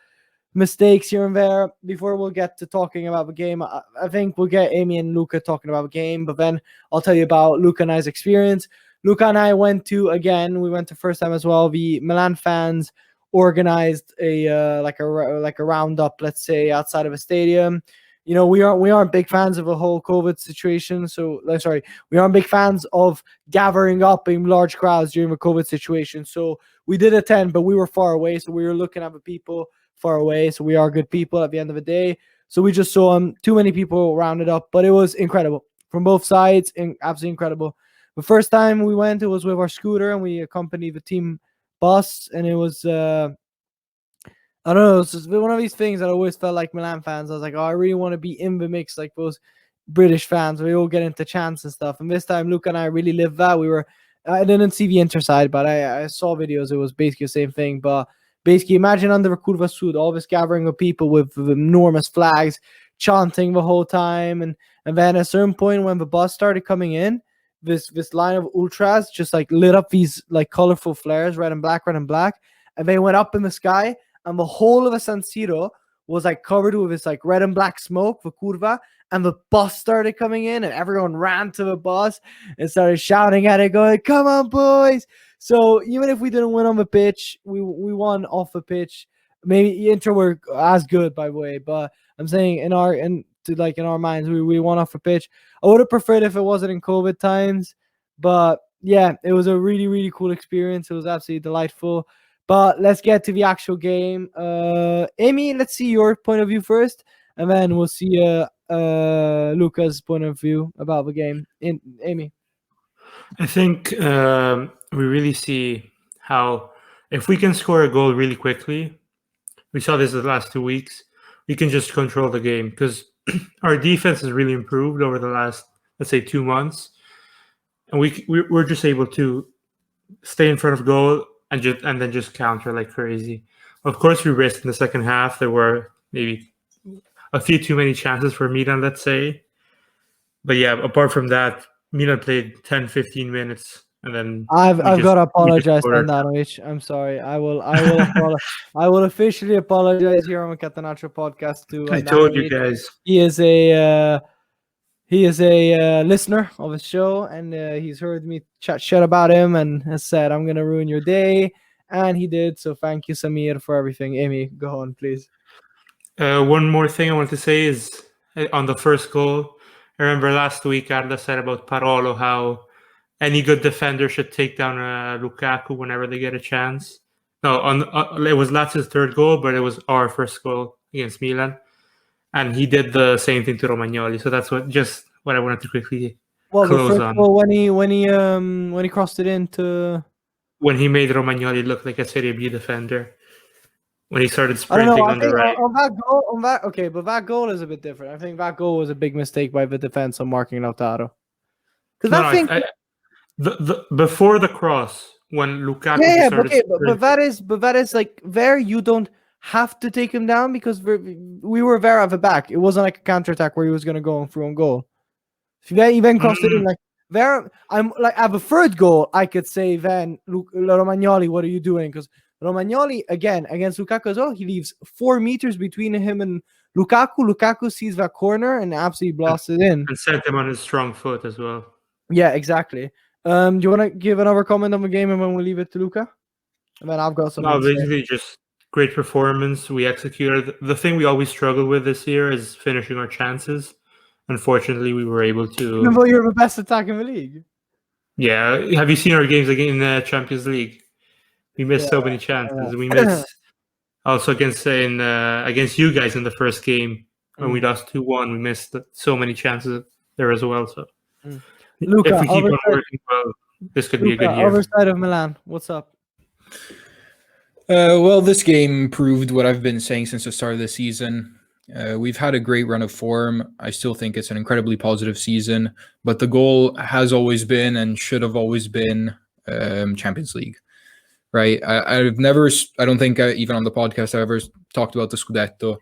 mistakes here and there. Before we'll get to talking about the game, I think we'll get Amy and Luca talking about the game, but then I'll tell you about Luca and I's experience. Luca and I went to first time as well. The Milan fans organized a roundup, let's say, outside of a stadium. You know, we aren't big fans of the whole COVID situation. So, we aren't big fans of gathering up in large crowds during the COVID situation. So we did attend, but we were far away. So we were looking at the people far away. So we are good people at the end of the day. So we just saw too many people rounded up, but it was incredible from both sides, and absolutely incredible. The first time we went, it was with our scooter, and we accompanied the team bus, and it was I don't know, it's just one of these things that I always felt like Milan fans. I was like, oh, I really want to be in the mix like those British fans. We all get into chants and stuff. And this time, Luca and I really lived that. I didn't see the Inter side, but I saw videos. It was basically the same thing. But basically, imagine under the Curva Sud, all this gathering of people with enormous flags, chanting the whole time. And then at a certain point, when the bus started coming in, this line of ultras just like lit up these like colorful flares, red and black. And they went up in the sky. And the whole of the San Siro was like covered with this like red and black smoke, the curva, and the bus started coming in, and everyone ran to the bus and started shouting at it, going, "Come on, boys!" So even if we didn't win on the pitch, we won off the pitch. Maybe Inter were as good, by the way, but I'm saying in our minds, we won off the pitch. I would have preferred if it wasn't in COVID times, but yeah, it was a really, really cool experience. It was absolutely delightful. But let's get to the actual game. Amy, let's see your point of view first, and then we'll see Luca's point of view about the game. Amy. I think we really see how if we can score a goal really quickly, we saw this the last 2 weeks, we can just control the game because our defense has really improved over the last, let's say, 2 months. And we're just able to stay in front of goal and then just counter like crazy. Of course, we risked in the second half. There were maybe a few too many chances for Milan, let's say. But yeah, apart from that, Milan played 10, 15 minutes. And then I've got to apologize on that, which I'm sorry. I will I will officially apologize here on the Catenaccio Podcast to I told you guys. He is a listener of the show, and he's heard me chat shit about him and has said, I'm going to ruin your day. And he did. So thank you, Samir, for everything. Amy, go on, please. One more thing I want to say is on the first goal. I remember last week, Arda said about Parolo, how any good defender should take down Lukaku whenever they get a chance. No, it was Lazio's third goal, but it was our first goal against Milan. And he did the same thing to Romagnoli. So that's what I wanted to quickly close on. Well, when he crossed it into, when he made Romagnoli look like a Serie B defender, when he started sprinting on the right. But that goal is a bit different. I think that goal was a big mistake by the defense on marking Lautaro. Because before the cross, when Lukaku Yeah, started. but that is like there. You don't have to take him down because we were Vera at the back. It wasn't like a counter attack where he was gonna go through on goal. If you even crossed it in like Vera, I'm like at the third goal, I could say then Romagnoli, what are you doing? Because Romagnoli again against Lukaku as well, he leaves 4 meters between him and Lukaku. Lukaku sees that corner and absolutely blasts it in. And sent him on his strong foot as well. Yeah, exactly. Do you want to give another comment on the game and then we'll leave it to Luca? And then I've got something. No, basically just great performance. We executed. The thing we always struggle with this year is finishing our chances. Unfortunately, we were able to. Even though you're the best attack in the league. Yeah, have you seen our games again in the Champions League? We missed so many chances. We missed also against you guys in the first game when we lost 2-1. We missed so many chances there as well. So, Luca, if we keep on working well, this could be a good year. Other side of Milan, what's up? Well, this game proved what I've been saying since the start of the season. We've had a great run of form. I still think it's an incredibly positive season, but the goal has always been and should have always been Champions League, right? I don't think even on the podcast I ever talked about the Scudetto,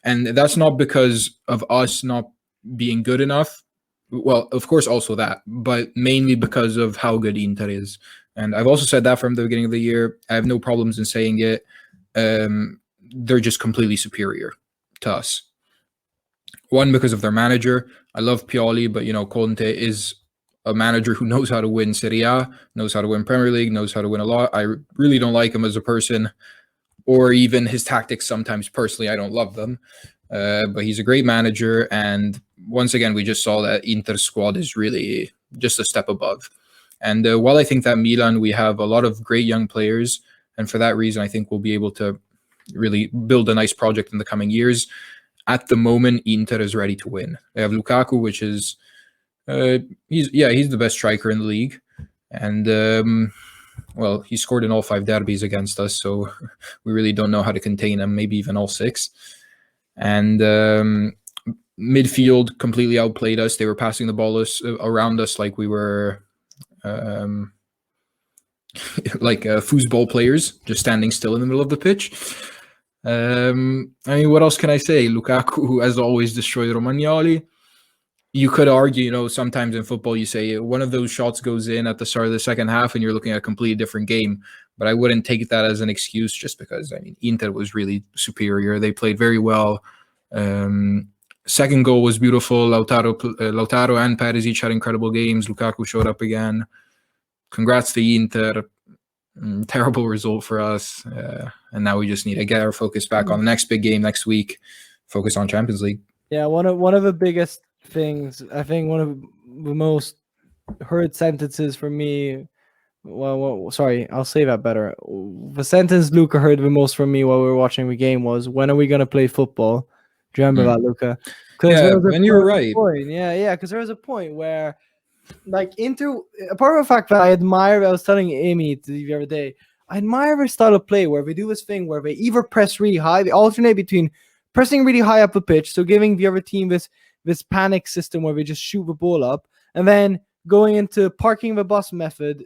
and that's not because of us not being good enough. Well, of course, also that, but mainly because of how good Inter is. And I've also said that from the beginning of the year. I have no problems in saying it. They're just completely superior to us. One, because of their manager. I love Pioli, but Conte is a manager who knows how to win Serie A, knows how to win Premier League, knows how to win a lot. I really don't like him as a person, or even his tactics. Sometimes personally, I don't love them. But he's a great manager, and once again, we just saw that Inter's squad is really just a step above. And while I think that Milan, we have a lot of great young players, and for that reason, I think we'll be able to really build a nice project in the coming years. At the moment, Inter is ready to win. They have Lukaku, which is he's the best striker in the league, and well, he scored in all 5 derbies against us, so we really don't know how to contain him. Maybe even all 6. And midfield completely outplayed us. They were passing the ball around us like we were like foosball players, just standing still in the middle of the pitch. I mean, what else can I say? Lukaku, as always, destroyed Romagnoli. You could argue, sometimes in football you say one of those shots goes in at the start of the second half and you're looking at a completely different game. But I wouldn't take that as an excuse just because, Inter was really superior. They played very well. Second goal was beautiful. Lautaro and Perez each had incredible games. Lukaku showed up again. Congrats to Inter. Terrible result for us. And now we just need to get our focus back on the next big game next week. Focus on Champions League. Yeah, one of the biggest things, I think one of the most heard sentences for me, sorry, I'll say that better. The sentence Luca heard the most from me while we were watching the game was, when are we going to play football? Do you remember that, Luca? Yeah, and you were right. Yeah, because there was a point where, like, Inter, apart from the fact that I was telling Amy the other day, I admire their style of play where they do this thing where they either press really high, they alternate between pressing really high up the pitch, so giving the other team this panic system where they just shoot the ball up, and then going into parking the bus mode,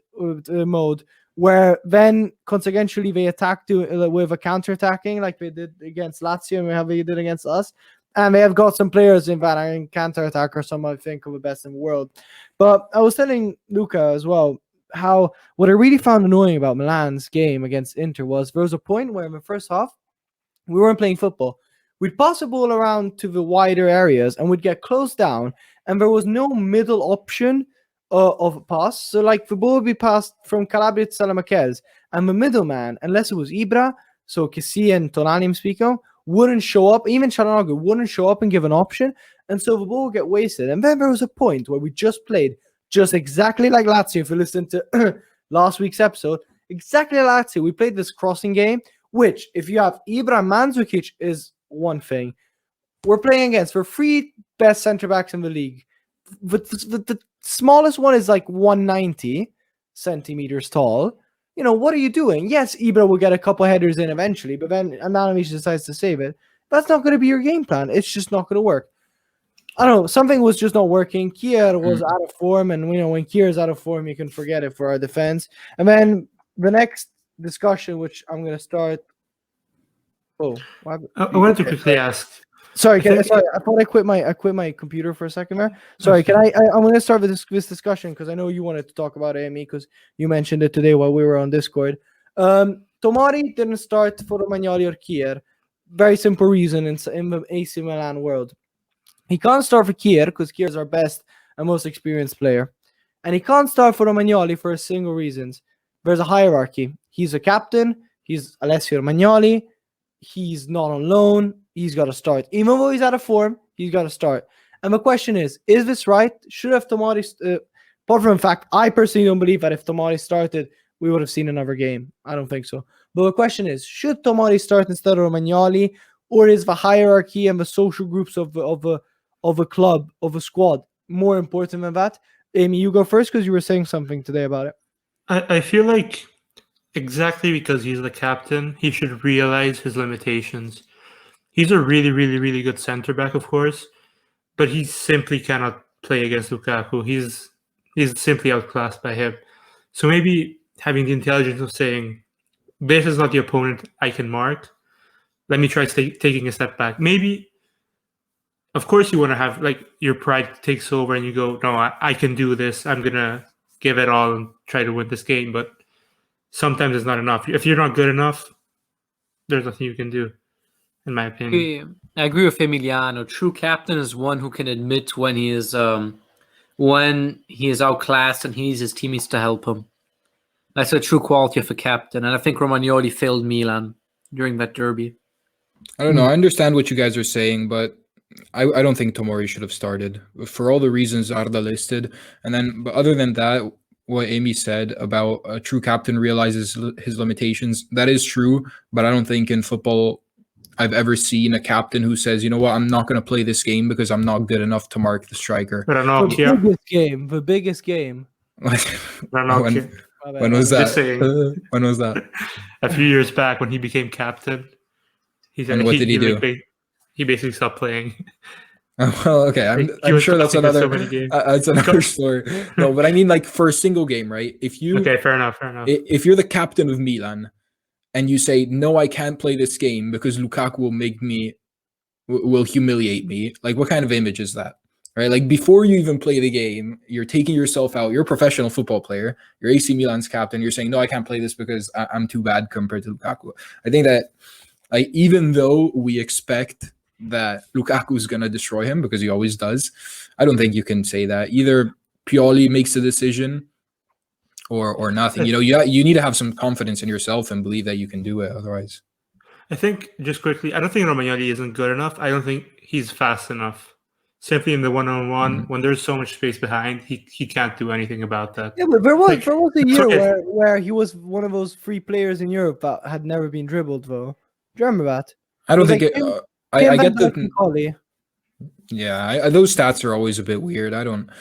where then consequentially they attack with a counter-attacking like they did against Lazio and how they did against us. And they have got some players in that in counter-attack or some I think of the best in the world. But I was telling Luca as well how what I really found annoying about Milan's game against Inter was there was a point where in the first half we weren't playing football. We'd pass the ball around to the wider areas and we'd get closed down, and there was no middle option of a pass. So like the ball would be passed from Calabria to Salamakers, and the middleman, unless it was Ibra, so Kessie and Tonali I'm speaking of, wouldn't show up. Even Çalhanoğlu wouldn't show up and give an option, and so the ball would get wasted. And then there was a point where we just played just exactly like Lazio. If you listen to last week's episode, exactly like Lazio, we played this crossing game, which if you have Ibra and Mandzukic is one thing. We're playing against the 3 best center backs in the league. The smallest one is like 190 centimeters tall. What are you doing? Yes, Ibra will get a couple headers in eventually, but then Ananovic decides to save it. That's not going to be your game plan. It's just not going to work. I don't know, something was just not working. Kier was out of form, and when Kier is out of form, you can forget it for our defense. And then the next discussion, which I'm going to start. Oh, I wanted to quickly ask. Sorry, I thought I quit my computer for a second there. Sorry, I'm going to start with this discussion because I know you wanted to talk about Amy because you mentioned it today while we were on Discord. Tomori didn't start for Romagnoli or Kier. Very simple reason in the AC Milan world. He can't start for Kier because Kier is our best and most experienced player. And he can't start for Romagnoli for a single reason. There's a hierarchy. He's a captain. He's Alessio Romagnoli. He's not on loan. He's got to start. Even though he's out of form, he's got to start. And the question is this right? Should have Tomori... apart from the fact, I personally don't believe that if Tomori started, we would have seen another game. I don't think so. But the question is, should Tomori start instead of Romagnoli? Or is the hierarchy and the social groups of a club, of a squad, more important than that? Amy, you go first because you were saying something today about it. I feel like exactly because he's the captain, he should realize his limitations. He's a really, really, really good center back, of course, but he simply cannot play against Lukaku. He's simply outclassed by him. So maybe having the intelligence of saying, this is not the opponent I can mark. Let me try taking a step back. Maybe, of course, you want to have your pride takes over and you go, no, I can do this. I'm going to give it all and try to win this game. But sometimes it's not enough. If you're not good enough, there's nothing you can do, in my opinion. I agree with Emiliano. True captain is one who can admit when he is outclassed and he needs his teammates to help him. That's a true quality of a captain. And I think Romagnoli failed Milan during that derby. I don't know. I understand what you guys are saying, but I don't think Tomori should have started for all the reasons Arda listed. But other than that, what Amy said about a true captain realizes his limitations, that is true. But I don't think in football I've ever seen a captain who says, you know what, I'm not going to play this game because I'm not good enough to mark the striker. The biggest game. When was that? When was that? A few years back when he became captain. And what did he do? He basically stopped playing. Well, okay. I'm sure that's another story. No, but I mean, for a single game, right? Okay, fair enough. If you're the captain of Milan and you say, no, I can't play this game because Lukaku will humiliate me, what kind of image is that? Right? Before you even play the game, you're taking yourself out. You're a professional football player. You're AC Milan's captain. You're saying, no, I can't play this because I'm too bad compared to Lukaku. I think that even though we expect that Lukaku is going to destroy him because he always does, I don't think you can say that. Either Pioli makes a decision or nothing. You need to have some confidence in yourself and believe that you can do it. Otherwise, I think, just quickly, I don't think Romagnoli isn't good enough. I don't think he's fast enough. Simply in the one-on-one, when there's so much space behind, he can't do anything about that. Yeah, but there was a year where he was one of those free players in Europe that had never been dribbled, though. Do you remember that? I don't think I get that. Yeah, those stats are always a bit weird. I don't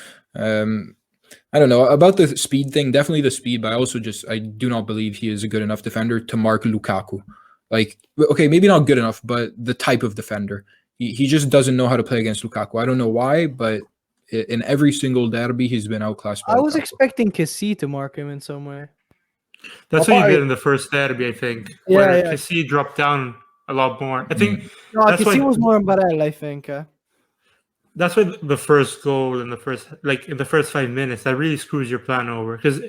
know about the speed thing. Definitely the speed, but I do not believe he is a good enough defender to mark Lukaku. Okay, maybe not good enough, but the type of defender. He just doesn't know how to play against Lukaku. I don't know why, but in every single derby, he's been outclassed by I was Lukaku. Expecting Kessie to mark him in some way. That's what he did in the first derby, I think. Where Kessie dropped down a lot more. I think Kessie was more on Barella, I think. That's why the first goal in the first 5 minutes, that really screws your plan over. Because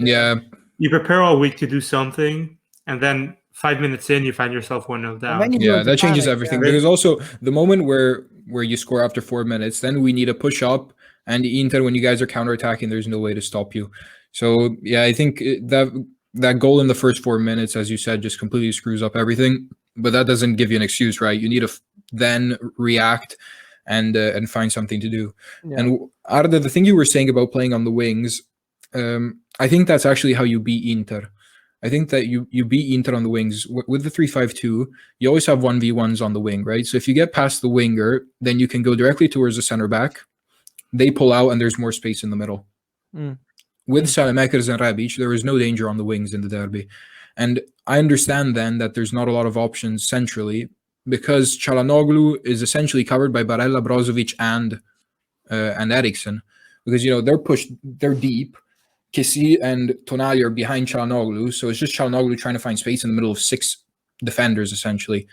you prepare all week to do something, and then 5 minutes in, you find yourself 1-0 down. Yeah, that changes everything. Because also the moment where you score after 4 minutes, then we need to push up. And Inter, when you guys are counterattacking, there's no way to stop you. So yeah, I think that goal in the first 4 minutes, as you said, just completely screws up everything. But that doesn't give you an excuse, right? You need to then react and find something to do. Yeah. And Arda, the thing you were saying about playing on the wings, I think that's actually how you beat Inter. I think that you beat Inter on the wings. With the 3-5-2, you always have 1v1s on the wing, right? So if you get past the winger, then you can go directly towards the center back. They pull out and there's more space in the middle. With Salamakers and Rebic, there is no danger on the wings in the derby. And I understand then that there's not a lot of options centrally because Çalhanoğlu is essentially covered by Barella, Brozovic, and and Eriksen, because they're deep. Kessie and Tonali are behind Çalhanoğlu, so it's just Çalhanoğlu trying to find space in the middle of 6 defenders essentially.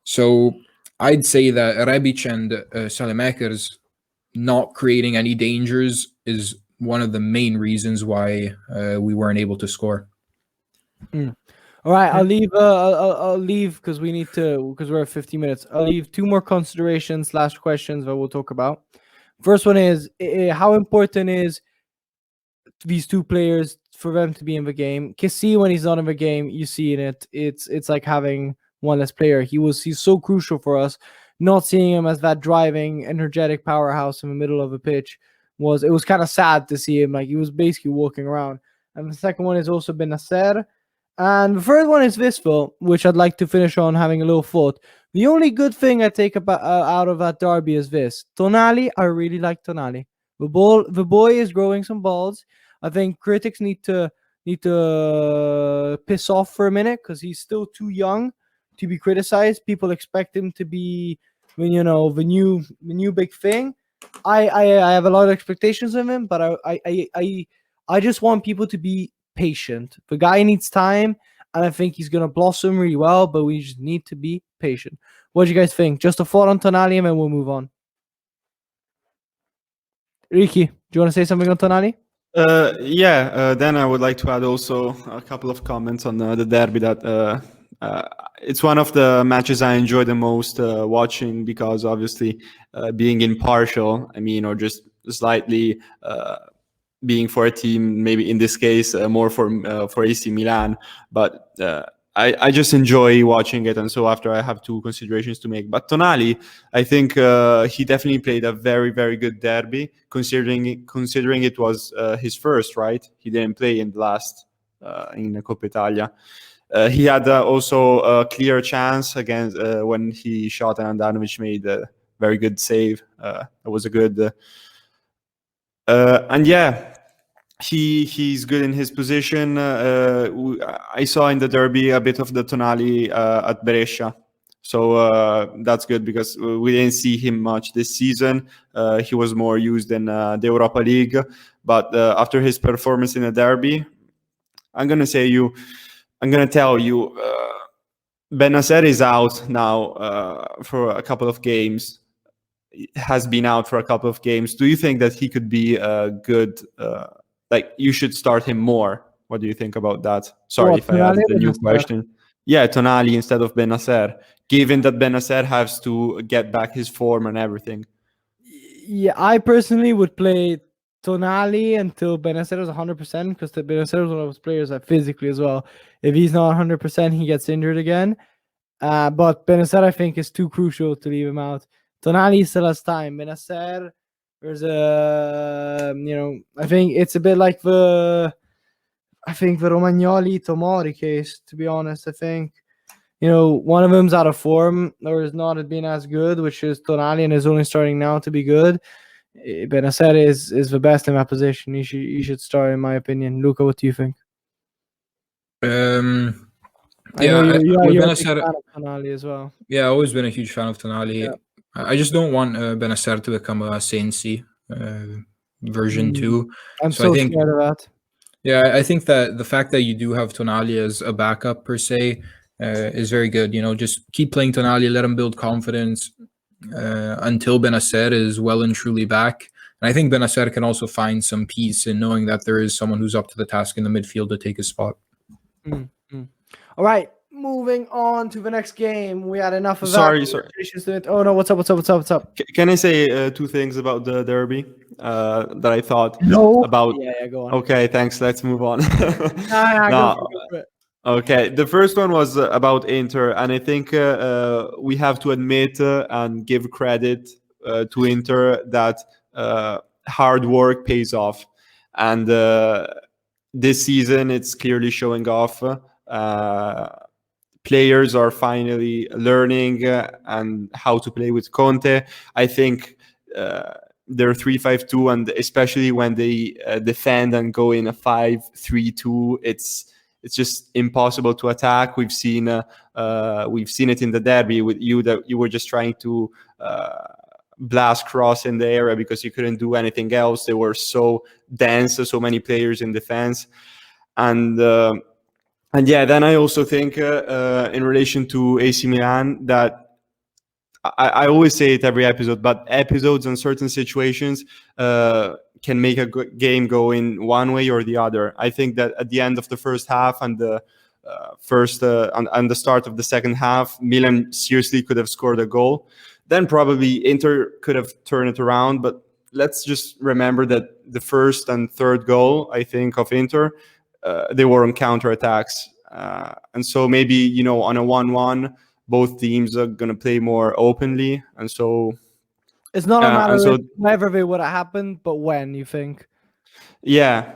So I'd say that Rebic and Saelemaekers not creating any dangers is one of the main reasons why we weren't able to score. All right, I'll leave. I'll leave because we're at 50 minutes. I'll leave 2 more considerations / questions that we'll talk about. First one is how important is these 2 players for them to be in the game. Kessie, when he's not in the game, you see in it. It's like having one less player. He's so crucial for us. Not seeing him as that driving, energetic powerhouse in the middle of a pitch was kind of sad to see him. Like, he was basically walking around. And the second one is also Bennacer. And the third one is Visful, which I'd like to finish on having a little thought. The only good thing I take out of that derby is this. Tonali, I really like Tonali. The boy is growing some balls. I think critics need to piss off for a minute because he's still too young to be criticized. People expect him to be, the new big thing. I have a lot of expectations of him, but I just want people to be patient. The guy needs time, and I think he's gonna blossom really well. But we just need to be patient. What do you guys think? Just a thought on Tonali, and then we'll move on. Ricky, do you want to say something on Tonali? Then I would like to add also a couple of comments on the derby that it's one of the matches I enjoy the most watching because obviously being impartial, or just slightly being for a team, maybe in this case more for AC Milan, but I just enjoy watching it. And so after I have 2 considerations to make. But Tonali, I think he definitely played a very, very good derby, considering it was his first, right? He didn't play in the last in Coppa Italia. He had also a clear chance against when he shot and Andanovic made a very good save. It was a good he's good in his position. I saw in the derby a bit of the Tonali at Brescia. So that's good because we didn't see him much this season. He was more used in the Europa League. But after his performance in the derby, I'm going to tell you, Bennacer is out now for a couple of games. Has been out for a couple of games. Do you think that he could be good? You should start him more. What do you think about that? Sorry if I added a new question. Yeah, Tonali instead of Bennacer, given that Bennacer has to get back his form and everything. Yeah, I personally would play Tonali until Bennacer is 100%, because Bennacer is one of those players that physically as well, if he's not 100%, he gets injured again. But Bennacer, I think, is too crucial to leave him out. Tonali still has time. Bennacer, there's I think it's a bit like the Romagnoli Tomori case, to be honest. I think, one of them's out of form or is not been as good, which is Tonali, and is only starting now to be good. Bennacer is the best in that position. He should start, in my opinion. Luca, what do you think? You're a fan of Tonali as well. Yeah, I've always been a huge fan of Tonali. Yeah. I just don't want Bennacer to become a Sensi version 2. I'm so scared of that. Yeah, I think that the fact that you do have Tonali as a backup per se is very good. Just keep playing Tonali, let him build confidence until Bennacer is well and truly back. And I think Bennacer can also find some peace in knowing that there is someone who's up to the task in the midfield to take his spot. All right, moving on to the next game. We had enough of Sorry. Oh no, what's up? Can I say 2 things about the derby that I thought about? Yeah, go on. Okay, thanks. Let's move on. Go for it. Okay, the first one was about Inter, and I think we have to admit and give credit to Inter that hard work pays off, and this season it's clearly showing off. Players are finally learning and how to play with Conte. I think they're 3-5-2, and especially when they defend and go in a 5-3-2, it's just impossible to attack. We've seen it in the derby with you, that you were just trying to blast cross in the area because you couldn't do anything else. They were so dense, so many players in defense. And yeah, then I also think in relation to AC Milan that I always say it every episode, but episodes and certain situations can make a game go in one way or the other. I think that at the end of the first half and the and the start of the second half, Milan seriously could have scored a goal. Then probably Inter could have turned it around. But let's just remember that the first and third goal, I think, of Inter, they were on counterattacks. And so maybe, on a 1-1, both teams are going to play more openly. And so it's not a matter of whether it would have happened, but when, you think? Yeah.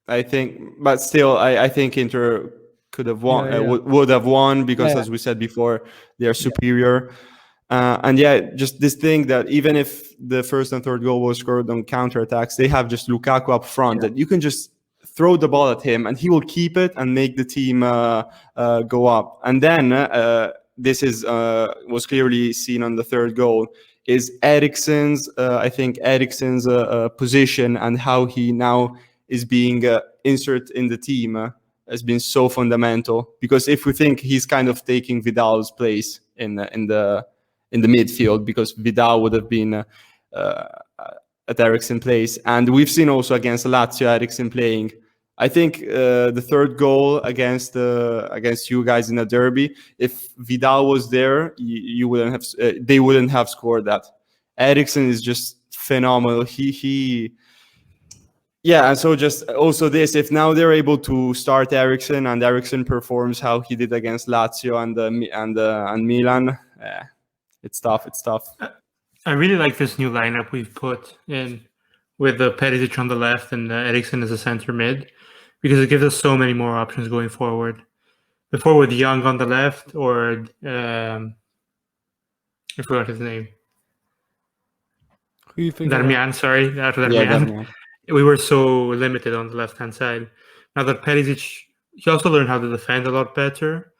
I think, but still, I think Inter could have won, would have won because, as we said before, they are superior. And just this thing that even if the first and third goal was scored on counterattacks, they have just Lukaku up front that you can just throw the ball at him and he will keep it and make the team go up. And then this was clearly seen on the third goal is Eriksen's position and how he now is being inserted in the team has been so fundamental. Because if we think he's kind of taking Vidal's place in the midfield, because Vidal would have been at Eriksen's place, and we've seen also against Lazio Eriksen playing. I think the third goal against you guys in the derby, if Vidal was there, you wouldn't have. They wouldn't have scored that. Eriksen is just phenomenal. And so just also this, if now they're able to start Eriksen and Eriksen performs how he did against Lazio and Milan, it's tough. I really like this new lineup we've put in with Perisic on the left and Eriksen as a center mid, because it gives us so many more options going forward. Before with Young on the left or I forgot his name. Who you think? Darmian, sorry. Darmian. We were so limited on the left-hand side. Now that Perisic, he also learned how to defend a lot better.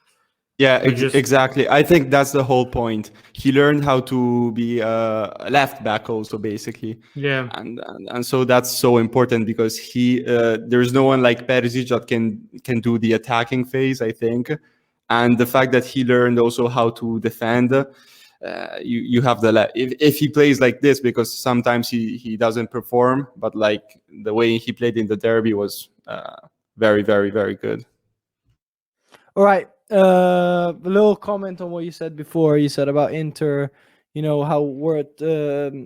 Yeah, exactly. I think that's the whole point. He learned how to be a left back also, basically. Yeah. And so that's so important because there's no one like Perisic that can do the attacking phase, I think. And the fact that he learned also how to defend, you have if he plays like this, because sometimes he doesn't perform, but like the way he played in the derby was very, very, very good. All right. A little comment on what you said before. You said about Inter, how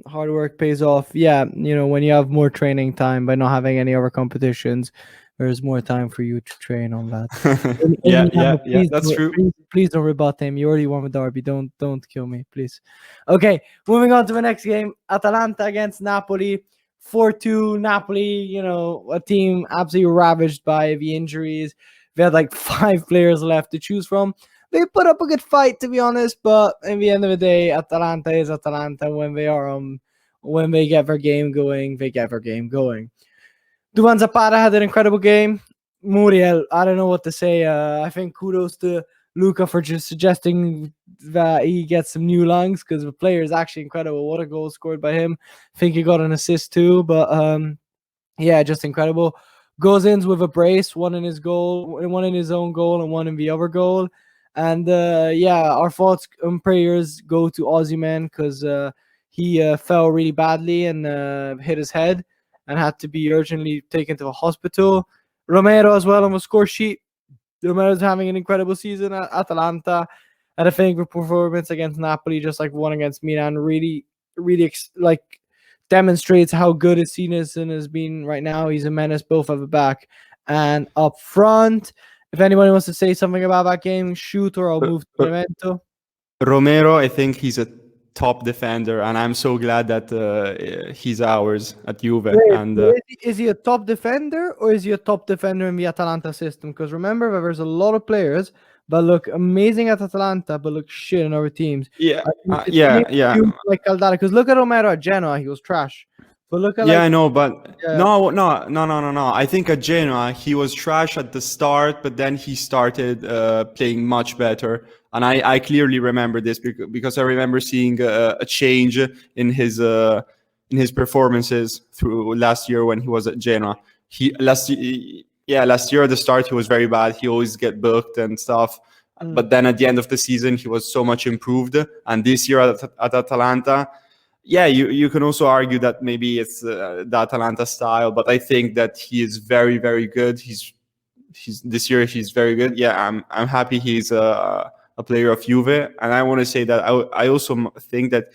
hard work pays off. Yeah, when you have more training time by not having any other competitions, there's more time for you to train on that. Yeah, that's true. Please don't rebut him. You already won with Derby. Don't kill me, please. Okay, moving on to the next game. Atalanta against Napoli. 4-2 Napoli, a team absolutely ravaged by the injuries. They had like 5 players left to choose from. They put up a good fight, to be honest, but in the end of the day, Atalanta is Atalanta. When they get their game going, they get their game going. Duvan Zapata had an incredible game. Muriel, I don't know what to say. I think kudos to Luca for just suggesting that he gets some new lungs, because the player is actually incredible. What a goal scored by him. I think he got an assist too, but just incredible. Goes in with a brace, one in his own goal and one in the other goal. And our thoughts and prayers go to Osimhen, because he fell really badly and hit his head and had to be urgently taken to a hospital. Romero as well on the score sheet. Romero's having an incredible season at Atalanta. And I think the performance against Napoli, just like one against Milan, really, really demonstrates how good his season has been right now. He's a menace both at the back and up front. If anyone wants to say something about that game, shoot, or I'll move to Benevento. Romero, I think he's a top defender, and I'm so glad that he's ours at Juve. Is he a top defender, or is he a top defender in the Atalanta system? Because remember, there's a lot of players that look amazing at Atalanta, but look shit in other teams. Yeah. Like Caldara, because look at Romero at Genoa, he was trash. But look at Yeah, I like, know, but Yeah. no. I think at Genoa he was trash at the start, but then he started playing much better, and I clearly remember this because I remember seeing a change in his performances through last year when he was at Genoa. Last year at the start he was very bad. He always get booked and stuff. But then at the end of the season he was so much improved, and this year at Atalanta. Yeah, you can also argue that maybe it's the Atalanta style, but I think that he is very, very good. He's this year he's very good. Yeah, I'm happy he's a player of Juve, and I want to say that I also think that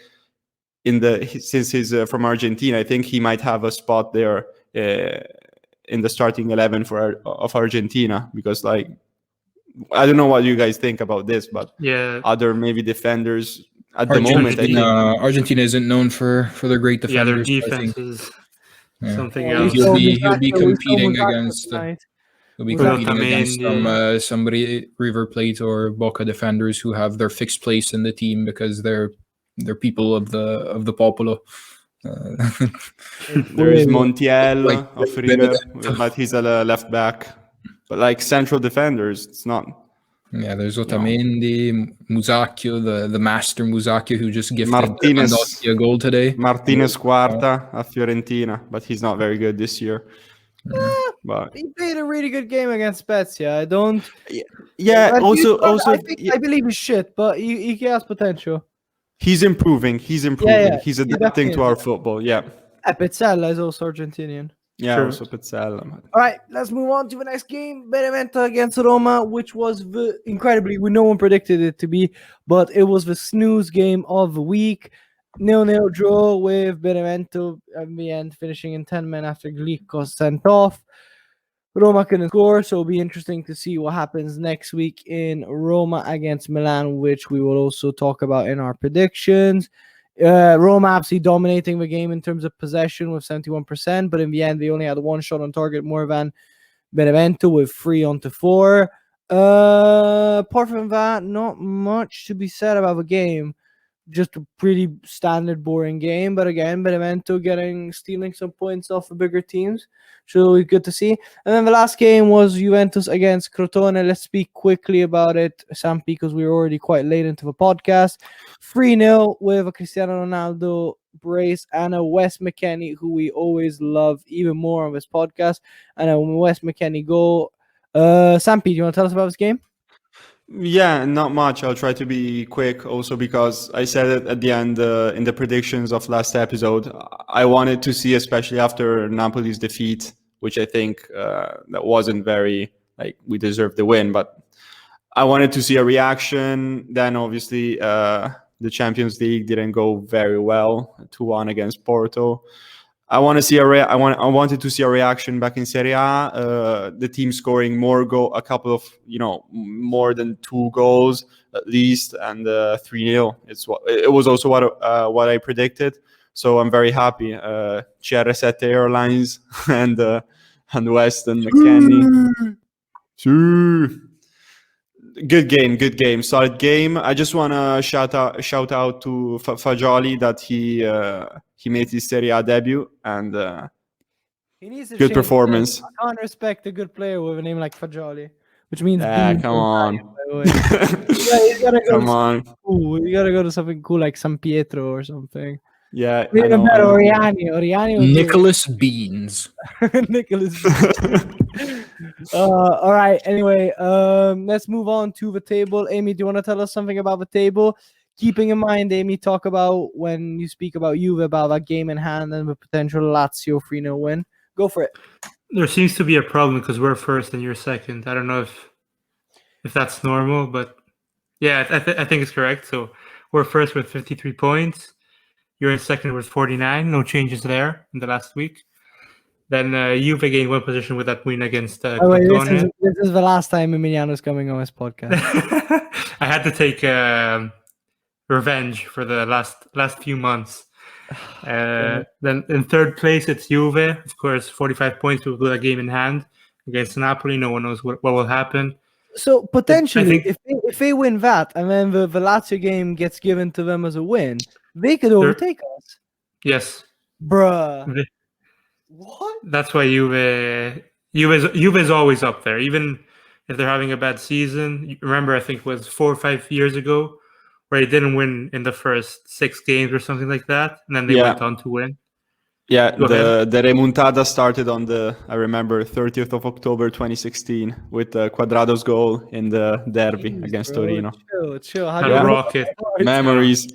since he's from Argentina, I think he might have a spot there in the starting 11 of Argentina, because like I don't know what you guys think about this, but Yeah. other maybe defenders. At the moment, I think Argentina isn't known for their great Yeah, their defenders. I defense think. is Yeah. something we else. He'll saw be Musacchio competing against tonight. he'll be Musacchio. competing against Otamendi. somebody River Plate or Boca defenders who have their fixed place in the team because they're people of the Popolo. there is Montiel Like of River, Benevento. but he's a left back. But like central defenders, it's not. Yeah, there's Otamendi, Musacchio, the master Musacchio who just gifted Martinez. Lewandowski a goal today. Martinez Quarta at Fiorentina, but he's not very good this year. But He played a really good game against Spezia. I don't. yeah, I I believe he's shit, but he has potential. he's improving. He's improving. Yeah, He's he adapting to definitely our is. football. Yeah, Pizzella is also Argentinian. yeah. True. Also Pizzella. All right, let's move on to the next game. Benevento against Roma, which was incredibly, no one predicted it to be, but it was the snooze game of the week. 0-0 draw with Benevento at the end, finishing in 10 men after Glick was sent off. Roma couldn't score, so it'll be interesting to see what happens next week in Roma against Milan, which we will also talk about in our predictions. Roma absolutely dominating the game in terms of possession with 71%, but in the end, they only had one shot on target more than Benevento with 3-4. Apart from that, not much to be said about the game. Just a pretty standard, boring game. But again, Benevento stealing some points off the bigger teams. So it's good to see. And then the last game was Juventus against Crotone. Let's speak quickly about it, Sam, because we were already quite late into the podcast. 3-0 with a Cristiano Ronaldo brace and a Wes McKennie, who we always love even more on this podcast. And a Wes McKennie goal. Sampi, do you want to tell us about this game? Yeah, not much. I'll try to be quick also because I said it at the end in the predictions of last episode. I wanted to see, especially after Napoli's defeat, which I think that wasn't very, like, we deserved the win, but I wanted to see a reaction. Then obviously the Champions League didn't go very well, 2-1 against Porto. I wanted to see a reaction back in Serie A. The team scoring a couple of, more than 2 goals at least, and 3-0. It was also what I predicted. So I'm very happy. CR7 Airlines and Weston McKennie. Sure. Good game, solid game. I just want to shout out to Fagioli that he made his Serie A debut and He needs to good change performance. his name. I can't respect a good player with a name like Fagioli, which means Come on. He's gotta go Come on. Cool. You gotta go to something cool like San Pietro or something. Yeah, Even better, Oriani. Nicholas Beans. Nicholas. All right. Anyway, let's move on to the table. Amy, do you want to tell us something about the table? Keeping in mind, Amy, talk about when you speak about Juve, about that game in hand and the potential Lazio 3-0 win. Go for it. There seems to be a problem because we're first and you're second. I don't know if that's normal, but yeah, I think it's correct. So we're first with 53 points. You're in second with 49. No changes there in the last week. Then Juve gained 1 position with that win against Crotone. This is the last time Emiliano's coming on this podcast. I had to take revenge for the last few months. Then in third place, it's Juve. Of course, 45 points with a game in hand against Napoli. No one knows what will happen. So potentially, think- if they win that and then the Lazio game gets given to them as a win, they could overtake us. Yes. Bruh. What? That's why Juve's always up there, even if they're having a bad season. Remember, I think it was 4 or 5 years ago where they didn't win in the first 6 games or something like that, and then they went on to win. Yeah, Go ahead. the remontada started on I remember, 30th of October 2016 with Quadrado's goal in the derby Jeez, against bro, Torino. Chill. How And do you rocket. Memories.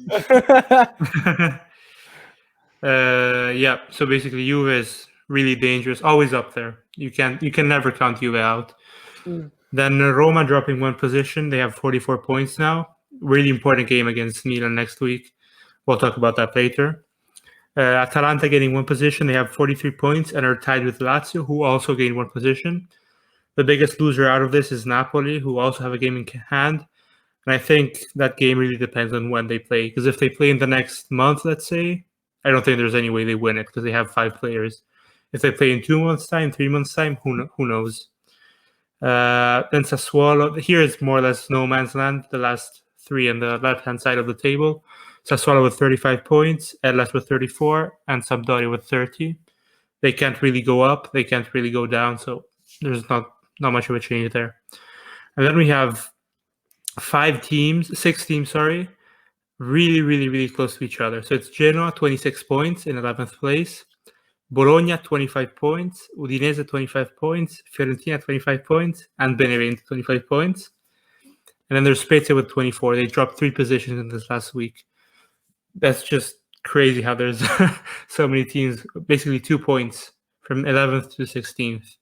Yeah, so basically Juve is really dangerous, always up there. You can never count Juve out. Then Roma dropping 1 position. They have 44 points now. Really important game against Milan next week. We'll talk about that later. Atalanta getting 1 position. They have 43 points and are tied with Lazio, who also gained 1 position. The biggest loser out of this is Napoli, who also have a game in hand. And I think that game really depends on when they play. Because if they play in the next month, let's say, I don't think there's any way they win it because they have 5 players. If they play in 2 months' time, 3 months' time, who knows? Then Sassuolo. Here is more or less no man's land. The last 3 on the left-hand side of the table. Sassuolo with 35 points, Hellas with 34, and Sampdoria with 30. They can't really go up. They can't really go down. So there's not much of a change there. And then we have 6 teams, really, really, really close to each other. So it's Genoa, 26 points in 11th place. Bologna, 25 points. Udinese, 25 points. Fiorentina, 25 points. And Benevento, 25 points. And then there's Spezia with 24. They dropped 3 positions in this last week. That's just crazy how there's so many teams, basically 2 points from 11th to 16th.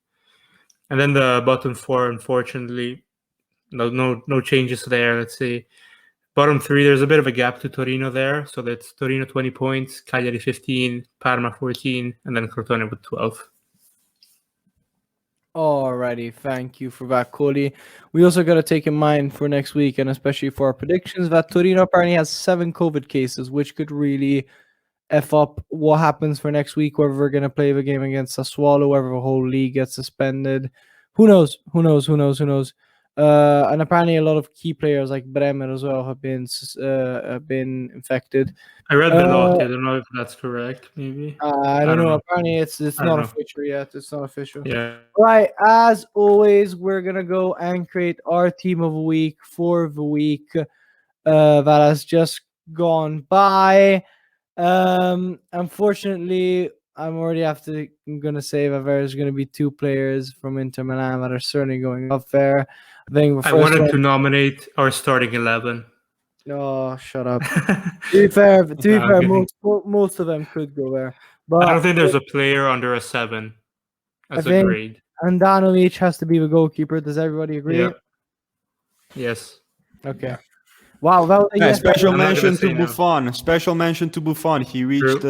And then the bottom 4, unfortunately, no changes there. Let's see. Bottom 3, there's a bit of a gap to Torino there. So that's Torino 20 points, Cagliari 15, Parma 14, and then Crotone with 12. Alrighty, thank you for that, Cody. We also got to take in mind for next week, and especially for our predictions, that Torino apparently has 7 COVID cases, which could really F up what happens for next week, whether we're going to play the game against Sassuolo, whether the whole league gets suspended. Who knows? And apparently a lot of key players like Bremer as well have been infected. I read Velotti. I don't know if that's correct, maybe. I don't know. Apparently it's not official yet. It's not official. Yeah. Right. As always, we're going to go and create our team of the week for the week that has just gone by. Unfortunately, I'm going to say that there's going to be 2 players from Inter Milan that are certainly going up there. I wanted to nominate our starting 11. Oh, shut up. To be fair, most of them could go there. But I don't think there's a player under a 7 as a grade. Andanovic has to be the goalkeeper. Does everybody agree? Yeah. Yes. Okay. Wow. That was special mention to Buffon. Special mention to Buffon. He reached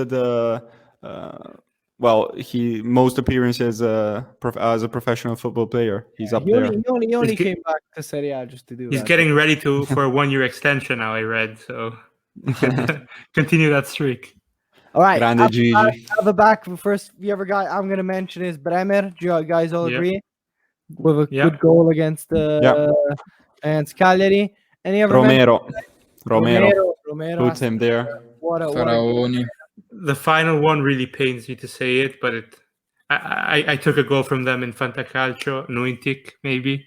most appearances as a professional football player. He's up there. He only came back to Serie A just to do He's that. getting ready for a 1-year extension now, I read. So continue that streak. All right. Grande Gigi. The back, the first the other guy I'm going to mention is Bremer. Do you guys all agree? With a good goal against Cagliari. Any other Romero. Put him there. Faraoni. The final one really pains me to say it, but I took a goal from them in Fantacalcio. Nuitic, maybe.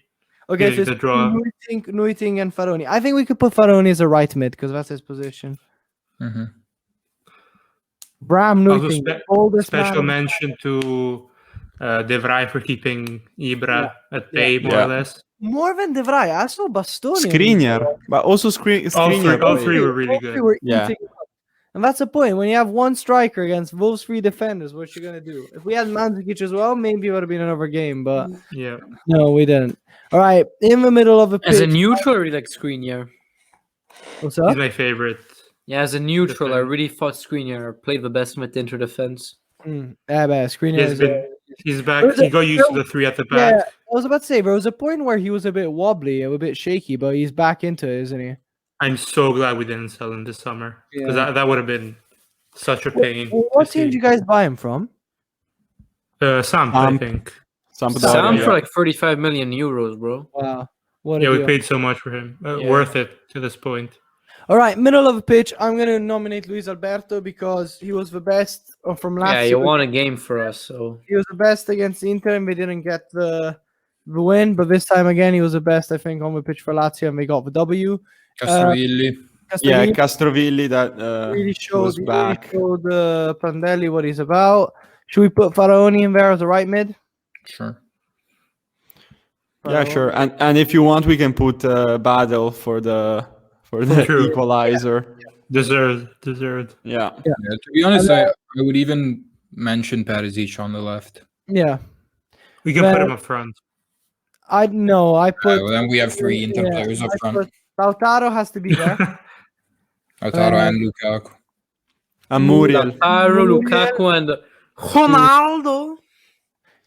Okay, so the draw. Nuiting and Faraoni. I think we could put Faraoni as a right mid because that's his position. Mm-hmm. Bram Nuiting. Special mention to De Vrij for keeping Ibra at bay, more or less. More than De Vrij. I saw Bastoni. Skriniar. But also Skriniar. All three were really good. And that's the point. When you have one striker against those 3 defenders, what you gonna do? If we had Mandzukic as well, maybe it would have been another game. But no, we didn't. All right, in the middle of the pitch. As a neutral, I really like Skriniar. What's up? He's my favorite. Yeah, as a neutral, I really thought Skriniar played the best with Inter defense. Skriniar he's back. He got used to the 3 at the back. Yeah, I was about to say there was a point where he was a bit wobbly, a bit shaky, but he's back into it, isn't he? I'm so glad we didn't sell him this summer because that would have been such a pain. What team did you guys buy him from? Samp, I think. Samp for like 35 million euros, bro. Wow. We paid so much for him. Worth it to this point. All right, middle of the pitch. I'm going to nominate Luis Alberto because he was the best from last Yeah, year. you won a game for us, so He was the best against Inter, and they didn't get the win. But this time again, he was the best, I think, on the pitch for Lazio, and they got the W. Castrovilli. Yeah, Castrovilli Castrovilli that really he showed, was back. Prandelli what he's about. Should we put Faraoni in there as a right mid? Sure. Yeah, sure. And if you want, we can put Badel for the True. equalizer. Deserved. Yeah. Yeah, to be honest, I would even mention Perisic on the left. Yeah. We can put him up front. I put. Well, then we have 3 Inter players up front. Lautaro has to be there. Lautaro and Lukaku. And Muriel. Lautaro, Lukaku, and Ronaldo.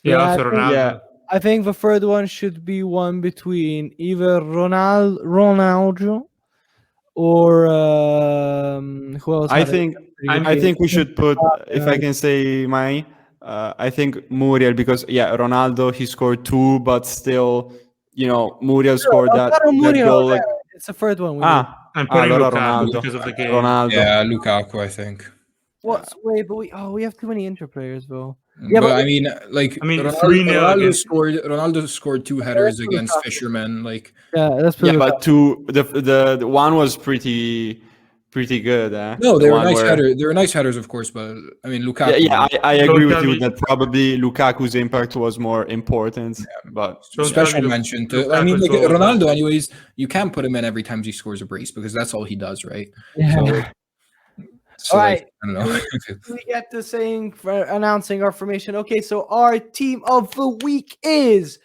Yeah, I also think- Ronaldo. Yeah. I think the third one should be one between either Ronaldo or who else? I had a think pretty good I game? think we should put, if I can say mine, I think Muriel, because Ronaldo, he scored 2, but still, Muriel scored that Muriel, goal. yeah, it's the third one. We need. I'm putting allora Lukaku Ronaldo. because of the game. Ronaldo. Yeah, Lukaku, I think. Wait, but we have too many Inter players, though. Yeah, but- but I mean, 3-0 against- Ronaldo scored 2 headers Yeah, against Lukaku. Fishermen. Like, Yeah, that's Yeah, pretty but 2, the one was pretty good. no, they The were one nice where- headers. They were nice headers, of course. But I mean, Lukaku. Yeah, I agree Don't with tell you me- that probably Lukaku's impact was more important. But Don't Special tell me mention to. Lukaku's I mean, like goal was Ronaldo. that. Anyways, you can't put him in every time he scores a brace because that's all he does, right? Yeah. So, All like, right. I don't know. We get to announcing our formation. Okay, so our team of the week is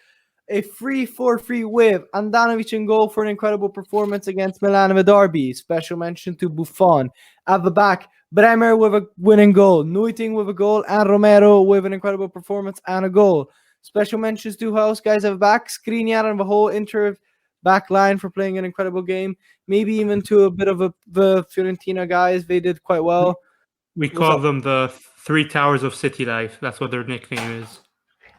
a 3-4-3 with Andanovic in goal for an incredible performance against Milan Derby. Special mention to Buffon. At the back, Bremer with a winning goal, Nuiting with a goal, and Romero with an incredible performance and a goal. Special mentions to house guys at the back, Skriniar and the whole Inter back line for playing an incredible game. Maybe even to a bit of the Fiorentina guys. They did quite well. We call them the 3 Towers of City Life. That's what their nickname is.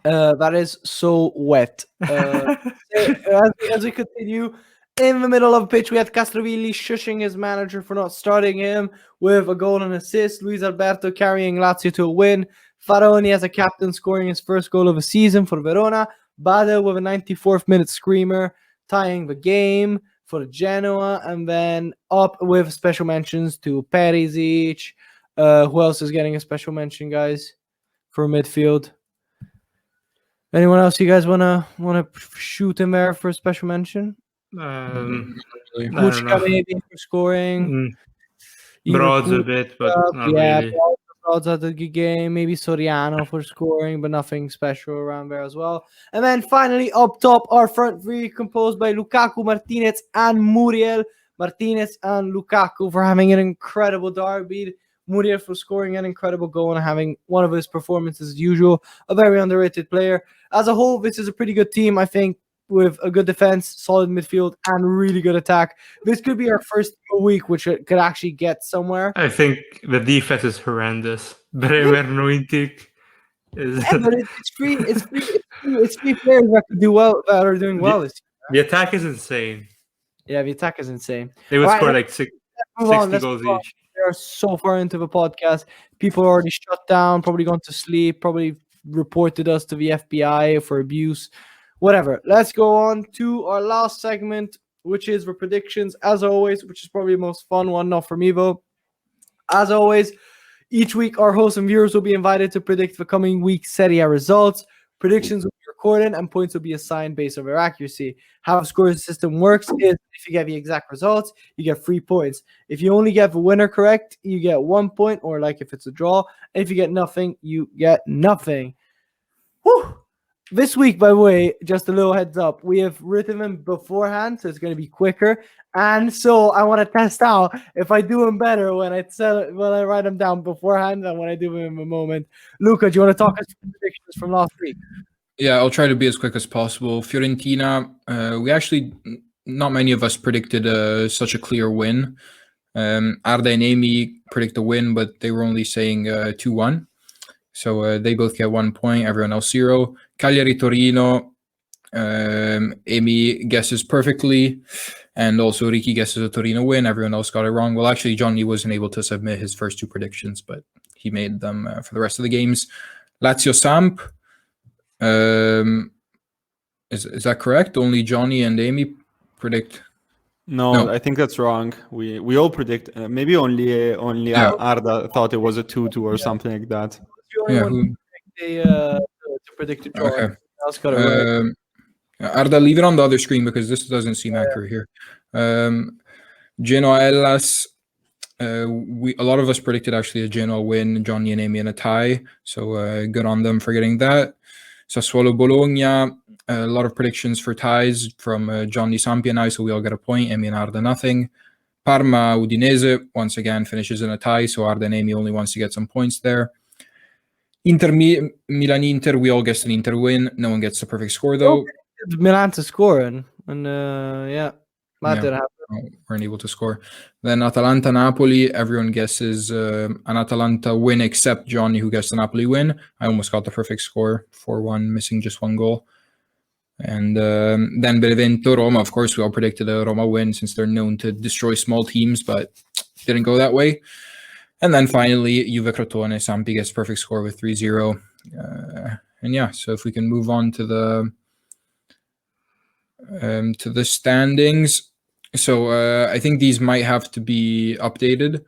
That is so wet. As we continue, in the middle of the pitch, we had Castrovilli shushing his manager for not starting him with a goal and assist. Luis Alberto carrying Lazio to a win. Faraoni as a captain scoring his first goal of the season for Verona. Badel with a 94th minute screamer tying the game for Genoa. And then up with special mentions to Perisic. Who else is getting a special mention, guys, for midfield? Anyone else you guys wanna shoot in there for a special mention? I don't Pushka know. maybe for scoring. Even Broads a Pushka, bit, but not yeah, really. Broads had a good game. Maybe Soriano for scoring, but nothing special around there as well. And then finally up top, our front three composed by Lukaku, Martinez, and Muriel. Martinez and Lukaku for having an incredible derby. Muriel for scoring an incredible goal and having one of his performances as usual. A very underrated player. As a whole, this is a pretty good team, I think, with a good defense, solid midfield, and really good attack. This could be our first week, which could actually get somewhere. I think the defense is horrendous. Bremer Nuitic is Yeah, but it's three players that could do well, that are doing well this year. the attack is insane. Yeah, the attack is insane. They would All right, score let's like move on, 60 let's goals move on. each. They're so far into the podcast. People are already shut down, probably gone to sleep, probably reported us to the FBI for abuse. Whatever. Let's go on to our last segment, which is the predictions, as always, which is probably the most fun one, not for me, though. As always, each week our hosts and viewers will be invited to predict the coming week's Serie A results. Predictions will be recorded and points will be assigned based on their accuracy. How the scoring system works is if you get the exact results, you get 3 points. If you only get the winner correct, you get 1 point, or like if it's a draw. And if you get nothing, you get nothing. Whew. This week, by the way, just a little heads up, we have written them beforehand, so it's going to be quicker. And so I want to test out if I do them better when I write them down beforehand than when I do them in a moment. Luca, do you want to talk us through predictions from last week? Yeah, I'll try to be as quick as possible. Fiorentina, we actually, not many of us predicted such a clear win. Arda and Amy predict a win, but they were only saying 2-1. So they both get 1 point, everyone else 0. Cagliari Torino, Amy guesses perfectly. And also Ricky guesses a Torino win. Everyone else got it wrong. Well, actually, Johnny wasn't able to submit his first 2 predictions, but he made them for the rest of the games. Lazio Samp. Is that correct? Only Johnny and Amy predict. No, I think that's wrong. We all predict. Maybe only Arda thought it was a 2-2 or something like that. Yeah, to predict a draw. Okay. Else got it right. Arda, leave it on the other screen because this doesn't seem accurate here. Genoa Hellas. A lot of us predicted actually a Genoa win, Johnny and Amy in a tie. So good on them for getting that. Sassuolo Bologna. A lot of predictions for ties from Johnny, Sampi, and I, so we all get a point. Amy and Arda nothing. Parma Udinese once again finishes in a tie, so Arda and Amy only wants to get some points there. Inter Milan Inter, we all guessed an Inter win. No one gets the perfect score though. Milan to score and that didn't happen. Weren't able to score. Then Atalanta Napoli, everyone guesses an Atalanta win except Johnny, who guessed the Napoli win. I almost got the perfect score, 4-1, missing just 1 goal. And then Benevento Roma, of course, we all predicted a Roma win since they're known to destroy small teams, but didn't go that way. And then finally, Juve Crotone, Sampi gets perfect score with 3-0. And yeah, so if we can move on to the standings. So I think these might have to be updated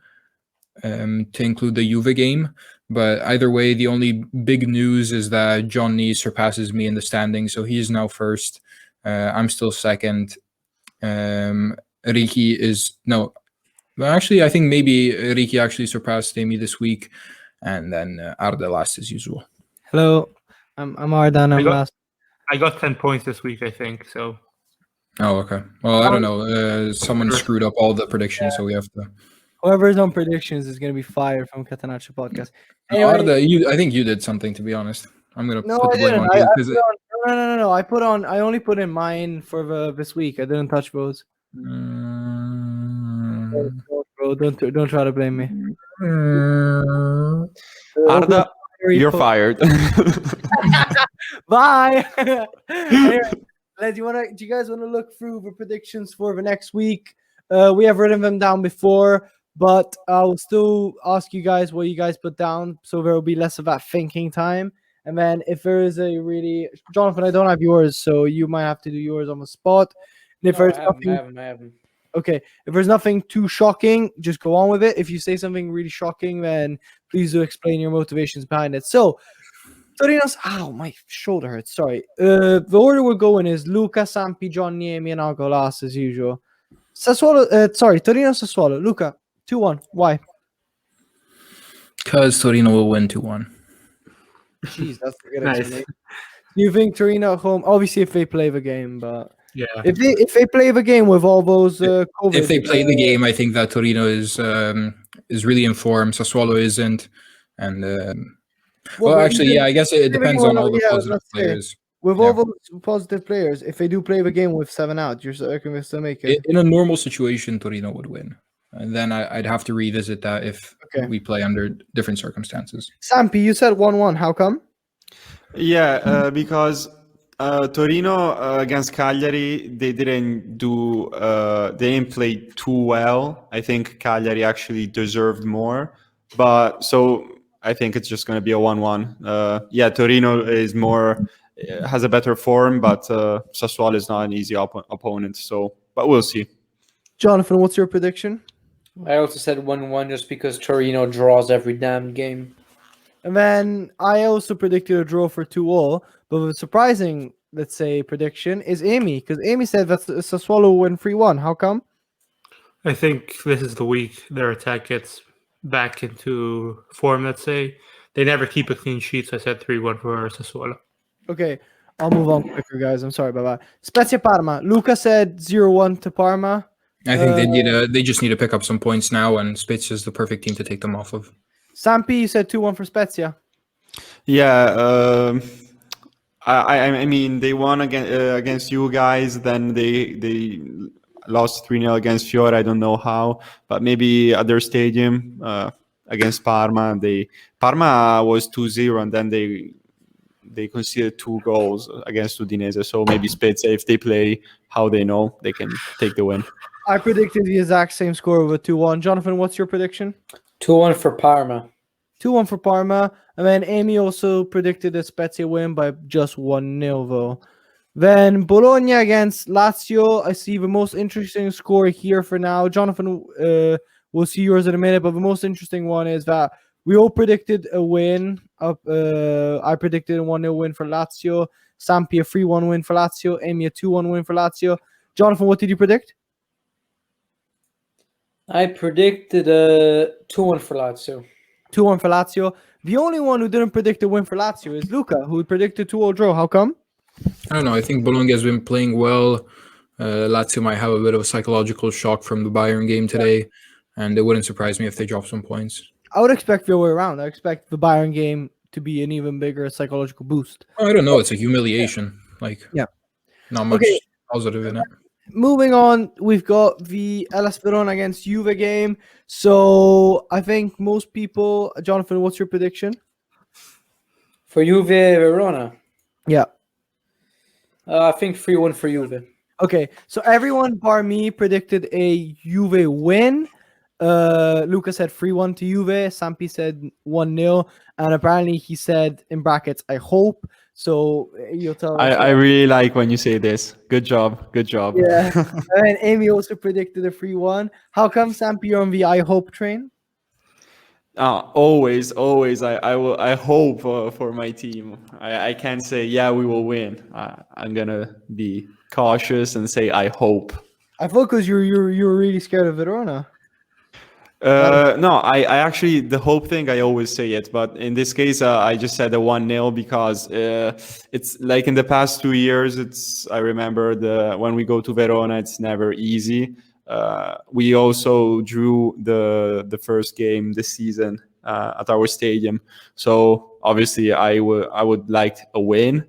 to include the Juve game. But either way, the only big news is that Johnny surpasses me in the standings, so he is now first. I'm still second. Ricky is actually, I think maybe Ricky actually surpassed Amy this week, and then Arda last as usual. Hello, I'm Arda and I'm last. I got 10 points this week, I think. So. Oh, okay. Well, I don't know. Someone screwed up all the predictions, so we have to. Whoever's on predictions is going to be fired from Catenaccio Podcast. Anyway, Arda, I think you did something, to be honest. I'm going to put the blame on you. No. I only put in mine for this week. I didn't touch Bro's. Bro, don't try to blame me. Arda, you're fired. Bye. Anyway, do you guys want to look through the predictions for the next week? We have written them down before, but I'll still ask you guys what you guys put down, so there will be less of that thinking time. And then if there is a really... Jonathan, I don't have yours, so you might have to do yours on the spot. And if there's nothing... I haven't. Okay, if there's nothing too shocking, just go on with it. If you say something really shocking, then please do explain your motivations behind it. So, Torino's... Ow, my shoulder hurts, sorry. The order we're going is Luca, Sampi, Johnny, Amy, and I'll go last as usual. Torino Sassuolo. Luca, 2-1. Why? Because Torino will win 2-1. Jeez, that's a good explanation. You think Torino at home? Obviously, if they play the game, but yeah, if they play the game with all those COVID, if they play the game, I think that Torino is really in form. Sassuolo isn't, and I guess it depends on all the positive players. With all those positive players, if they do play the game with 7 out, you're still make it. In a normal situation, Torino would win. And then I'd have to revisit that if we play under different circumstances. Sampi, you said 1-1. How come? Yeah, because Torino against Cagliari, they didn't play too well. I think Cagliari actually deserved more. But so I think it's just going to be a 1-1. Torino is has a better form, but Sassuolo is not an easy opponent. But we'll see. Jonathan, what's your prediction? I also said 1-1 just because Torino draws every damn game. And then I also predicted a draw for 2-2. But the surprising, let's say, prediction is Amy. Because Amy said that Sassuolo will win 3-1. How come? I think this is the week their attack gets back into form, let's say. They never keep a clean sheet, so I said 3-1 for Sassuolo. Okay, I'll move on quicker, guys. I'm sorry, bye-bye. Spezia Parma. Luca said 0-1 to Parma. I think they just need to pick up some points now, and Spezia is the perfect team to take them off of. Sampi, you said 2-1 for Spezia. Yeah, I mean they won against you guys. Then they lost 3-0 against Fiore. I don't know how, but maybe at their stadium against Parma. Parma was 2-0, and then they they conceded 2 goals against Udinese. So maybe Spezia, if they play how they know, they can take the win. I predicted the exact same score of a 2-1. Jonathan, what's your prediction? 2-1 for Parma. 2-1 for Parma. And then Amy also predicted a Spezia win by just 1-0, though. Then Bologna against Lazio. I see the most interesting score here for now. Jonathan, we'll see yours in a minute, but the most interesting one is that we all predicted a win. I predicted a 1-0 win for Lazio. Sampi a 3-1 win for Lazio. Amy a 2-1 win for Lazio. Jonathan, what did you predict? I predicted a 2-1 for Lazio. 2-1 for Lazio. The only one who didn't predict a win for Lazio is Luca, who predicted 2-0 draw. How come? I don't know. I think Bologna has been playing well. Lazio might have a bit of a psychological shock from the Bayern game today, and it wouldn't surprise me if they drop some points. I would expect the other way around. I expect the Bayern game to be an even bigger psychological boost. I don't know. It's a humiliation. Not much positive in it. Moving on, we've got the Hellas Verona against Juve game. So I think most people, Jonathan, what's your prediction? For Juve Verona? Yeah. I think 3-1 for Juve. Okay, so everyone bar me predicted a Juve win. Luca said 3-1 to Juve. Sampi said 1-0. And apparently he said, in brackets, I hope. So you'll tell us. I really like when you say this. Good job. Good job. Yeah. And Amy also predicted a 3-1. How come, Sampi, you're on the I hope train? Always. I hope for my team. I can't say, yeah, we will win. I'm going to be cautious and say, I hope. I thought because you were really scared of Verona. No, I actually, the hope thing, I always say it. But in this case, I just said a 1-0 because it's like in the past 2 years, I remember when we go to Verona, it's never easy. We also drew the first game this season at our stadium. So obviously I would like a win,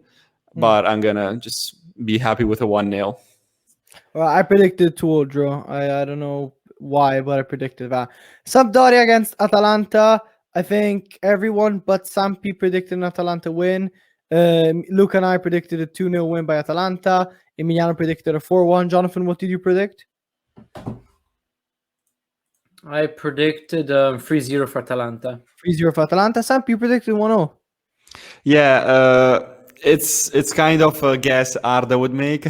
but I'm going to just be happy with a 1-0. Well, I predicted 2-0 draw. I don't know why, but I predicted that. Sampdoria against Atalanta. I think everyone but Sampi predicted an Atalanta win. Luca and I predicted a 2-0 win by Atalanta. Emiliano predicted a 4-1. Jonathan, what did you predict? I predicted 3-0 for Atalanta. 3-0 for Atalanta. Sampi, you predicted 1-0. Yeah, it's kind of a guess Arda would make.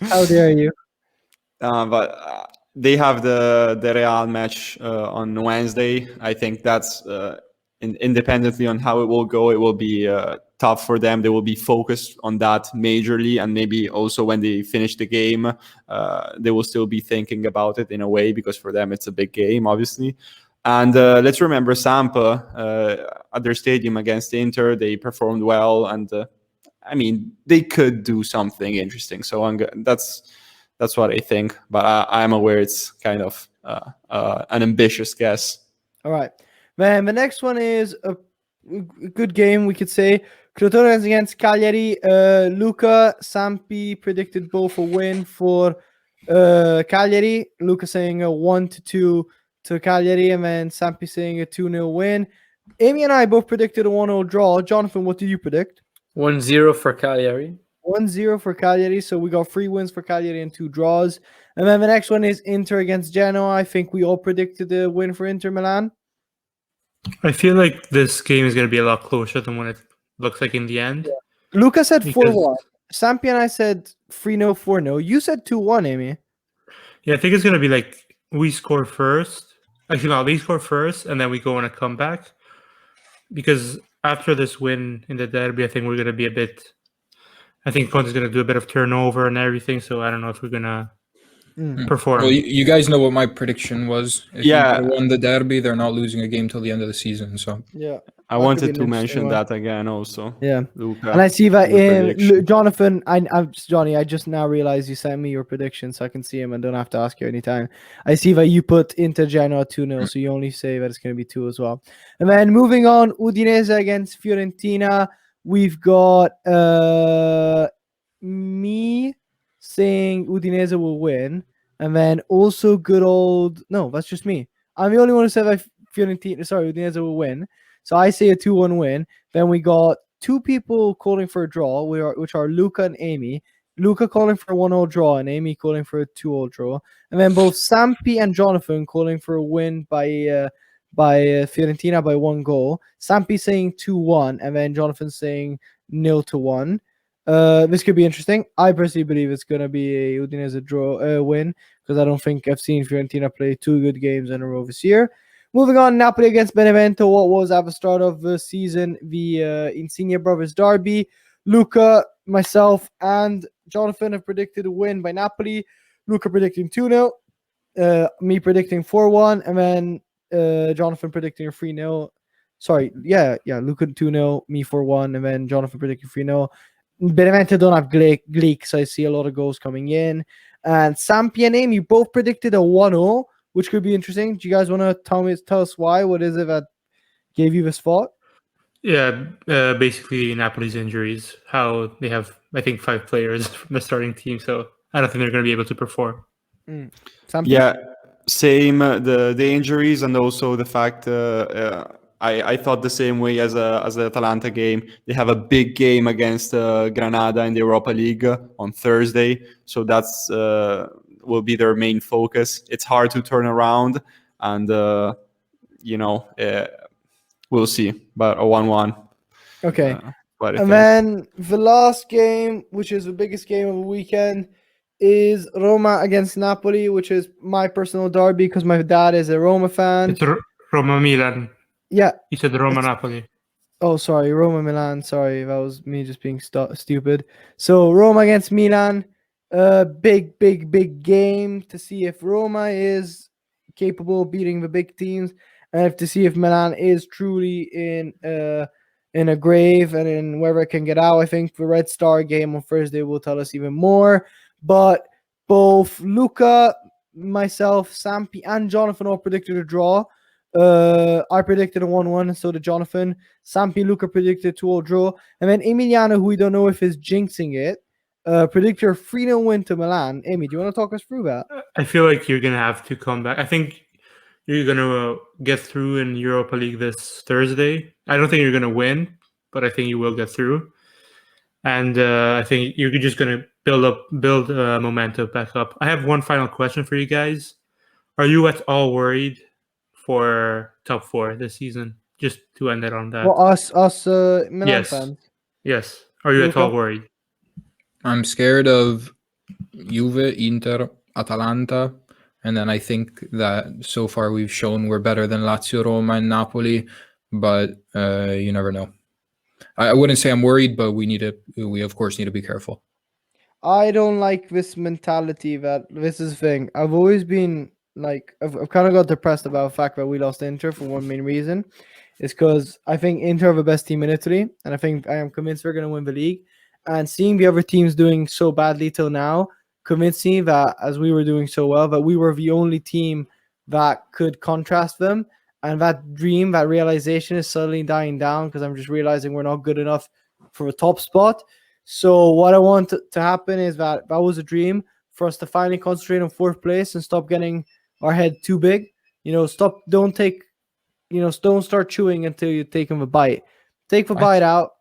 How dare you? But they have the Real match on Wednesday. I think that's independently on how it will go. It will be tough for them. They will be focused on that majorly, and maybe also when they finish the game, they will still be thinking about it in a way, because for them it's a big game, obviously. And let's remember Sampa at their stadium against Inter. They performed well, and I mean, they could do something interesting. So that's what I think. But I'm aware it's kind of an ambitious guess. All right. Man, the next one is a good game, we could say. Crotone against Cagliari. Luca, Sampi predicted both a win for Cagliari. Luca saying a 1-2 to Cagliari, and then Sampi saying a 2-0 win. Amy and I both predicted a 1-0 draw. Jonathan, what did you predict? 1-0 for Cagliari. 1-0 for Cagliari. So we got 3 wins for Cagliari and 2 draws. And then the next one is Inter against Genoa. I think we all predicted a win for Inter Milan. I feel like this game is going to be a lot closer than what it looks like in the end. Yeah. Luca said 4-1. Sampi and I said 3-0, 4-0. You said 2-1, Amy. Yeah, I think it's going to be like we score first. Actually, no, they score first, and then we go on a comeback. Because after this win in the derby, I think we're going to be I think Conte's going to do a bit of turnover and everything, so I don't know if we're going to perform. Well, you guys know what my prediction was. If Yeah. Inter won the derby, they're not losing a game till the end of the season. So Yeah. I wanted to mention that again also. Yeah. Luca, and I see that prediction. Jonathan, Johnny, I just now realized you sent me your prediction, so I can see him and don't have to ask you anytime. I see that you put Inter Genoa 2-0, so you only say that it's going to be 2 as well. And then moving on, Udinese against Fiorentina. We've got me saying Udinese will win, and then also no, that's just me. I'm the only one who said that Udinese will win. So I say a 2-1 win. Then we got two people calling for a draw, which are Luca and Amy. Luca calling for a 1-0 draw and Amy calling for a 2-0 draw. And then both Sampi and Jonathan calling for a win by Fiorentina by 1 goal. Sampi saying 2-1 and then Jonathan saying 0-1. This could be interesting. I personally believe it's going to be a Udinese draw win because I don't think I've seen Fiorentina play 2 good games in a row this year. Moving on, Napoli against Benevento. What was at the start of the season the Insigne Brothers Derby? Luca, myself, and Jonathan have predicted a win by Napoli. Luca predicting 2-0. Me predicting 4-1. And then Jonathan predicting a 3-0. Sorry, yeah, Luca 2-0, me 4-1, and then Jonathan predicting 3-0. Benevento don't have Gleek, so I see a lot of goals coming in. And Sampi and Amy both predicted a 1-0, which could be interesting. Do you guys want to tell us why? What is it that gave you this thought? Yeah, basically Napoli's injuries. How they have, I think, 5 players from the starting team, so I don't think they're going to be able to perform. Sampi? Yeah, same. The injuries and also the fact I thought the same way as the Atalanta game. They have a big game against Granada in the Europa League on Thursday, so that's will be their main focus. It's hard to turn around, and we'll see. But a 1-1. Okay. And then the last game, which is the biggest game of the weekend, is Roma against Napoli, which is my personal derby because my dad is a Roma fan. It's Roma Milan. Yeah. You said Roma Napoli. Oh, sorry, Roma Milan. Sorry, that was me just being stupid. So Roma against Milan, big game to see if Roma is capable of beating the big teams, and to see if Milan is truly in a grave and in wherever it can get out. I think the Red Star game on Thursday will tell us even more. But both Luca, myself, Sampi, and Jonathan all predicted a draw. I predicted a 1-1, and so did Jonathan. Sampi, Luca predicted 2-0 draw. And then Emiliano, who we don't know if is jinxing it, predicted a 3-0 win to Milan. Amy, do you want to talk us through that? I feel like you're going to have to come back. I think you're going to get through in Europa League this Thursday. I don't think you're going to win, but I think you will get through. And I think you're just going to build momentum back up. I have one final question for you guys. Are you at all worried for top 4 this season? Just to end it on that. Well, us Milan fans. Yes. Are you at all worried? I'm scared of Juve, Inter, Atalanta, and then I think that so far we've shown we're better than Lazio, Roma, and Napoli, but you never know. I wouldn't say I'm worried, but we of course need to be careful. I don't like this mentality that this is the thing. I've always been like, I've kind of got depressed about the fact that we lost Inter for one main reason. It's because I think Inter are the best team in Italy, and I am convinced we're going to win the league. And seeing the other teams doing so badly till now convinced me that as we were doing so well, that we were the only team that could contrast them. And that dream, that realization is suddenly dying down because I'm just realizing we're not good enough for a top spot. So what I want to happen is that was a dream for us to finally concentrate on 4th place and stop getting our head too big. Don't start chewing until you take them a bite. Take the bite out.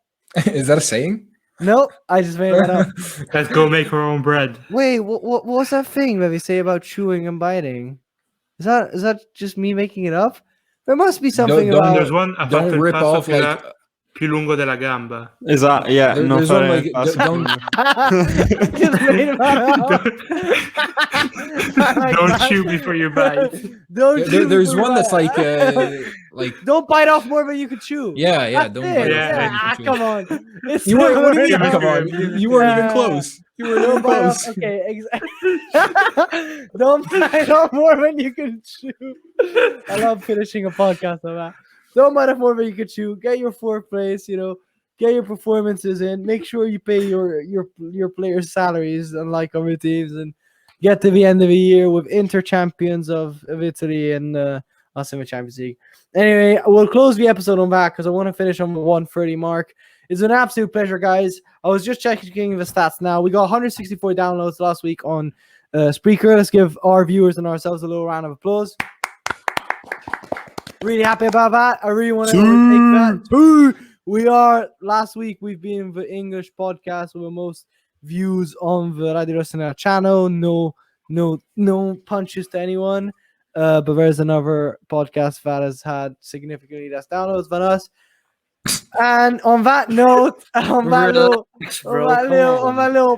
Is that a saying? No, I just made it up. Let's go make our own bread. Wait, what's that thing that they say about chewing and biting? Is that just me making it up? There must be something about. There's one. Don't rip off like più lungo della gamba. Esatto. Yeah. There's one like don't. Just made it up. Don't chew before you bite. There's one that's like don't bite off more than you can chew. Yeah. Don't bite off. Come on. You weren't even come on. You weren't even close. You were even close. Okay, exactly. Don't bite off more than you can chew. I love finishing a podcast on that. Don't bite off more than you can chew. Get your 4th place. Get your performances in. Make sure you pay your players' salaries, unlike other teams, and get to the end of the year with Inter champions of Italy and us in the Champions League. Anyway, we'll close the episode on that because I want to finish on the 1:30 mark. It's an absolute pleasure, guys. I was just checking the stats now. We got 164 downloads last week on Spreaker. Let's give our viewers and ourselves a little round of applause. Really happy about that. I really want to take that. Last week we've been the English podcast with the most views on the Radio Rossonera channel. No punches to anyone. But there's another podcast that has had significantly less downloads than us. And on that note, on that little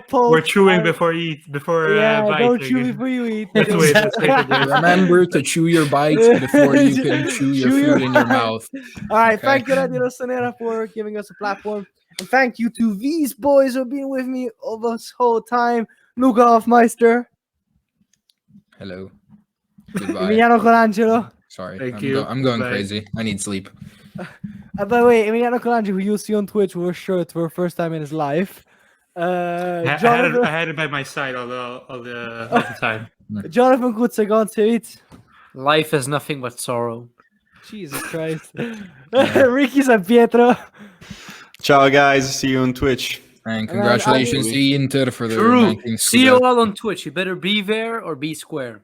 post, we're chewing before biting. Don't chew before you eat. That's the way to say it. Remember to chew your bites before you can chew your food in your mouth. All right, thank you, Radio Rossonera, for giving us a platform, and thank you to these boys who have been with me all this whole time. Luca Hofmeister. Hello. Goodbye. Emiliano Colangelo. Sorry, I'm going Bye. crazy. I need sleep. By the way, Emiliano Colangelo, who you'll see on Twitch with a shirt for the first time in his life. I had it by my side all the time. Jonathan Kutsagon, Life is nothing but sorrow. Jesus Christ. Ricky San Pietro. Ciao, guys. See you on Twitch. And congratulations to Inter for their True. 19th See you Scudetto. all on Twitch. You better be there or be square.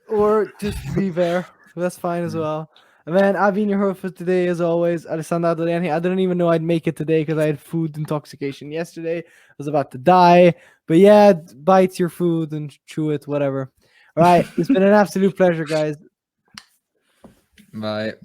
Or just be there. That's fine as well. And then I've been your host for today, as always, Alessandro Adriani. I didn't even know I'd make it today because I had food intoxication yesterday. I was about to die. But yeah, bite your food and chew it, whatever. All right. It's been an absolute pleasure, guys. Bye.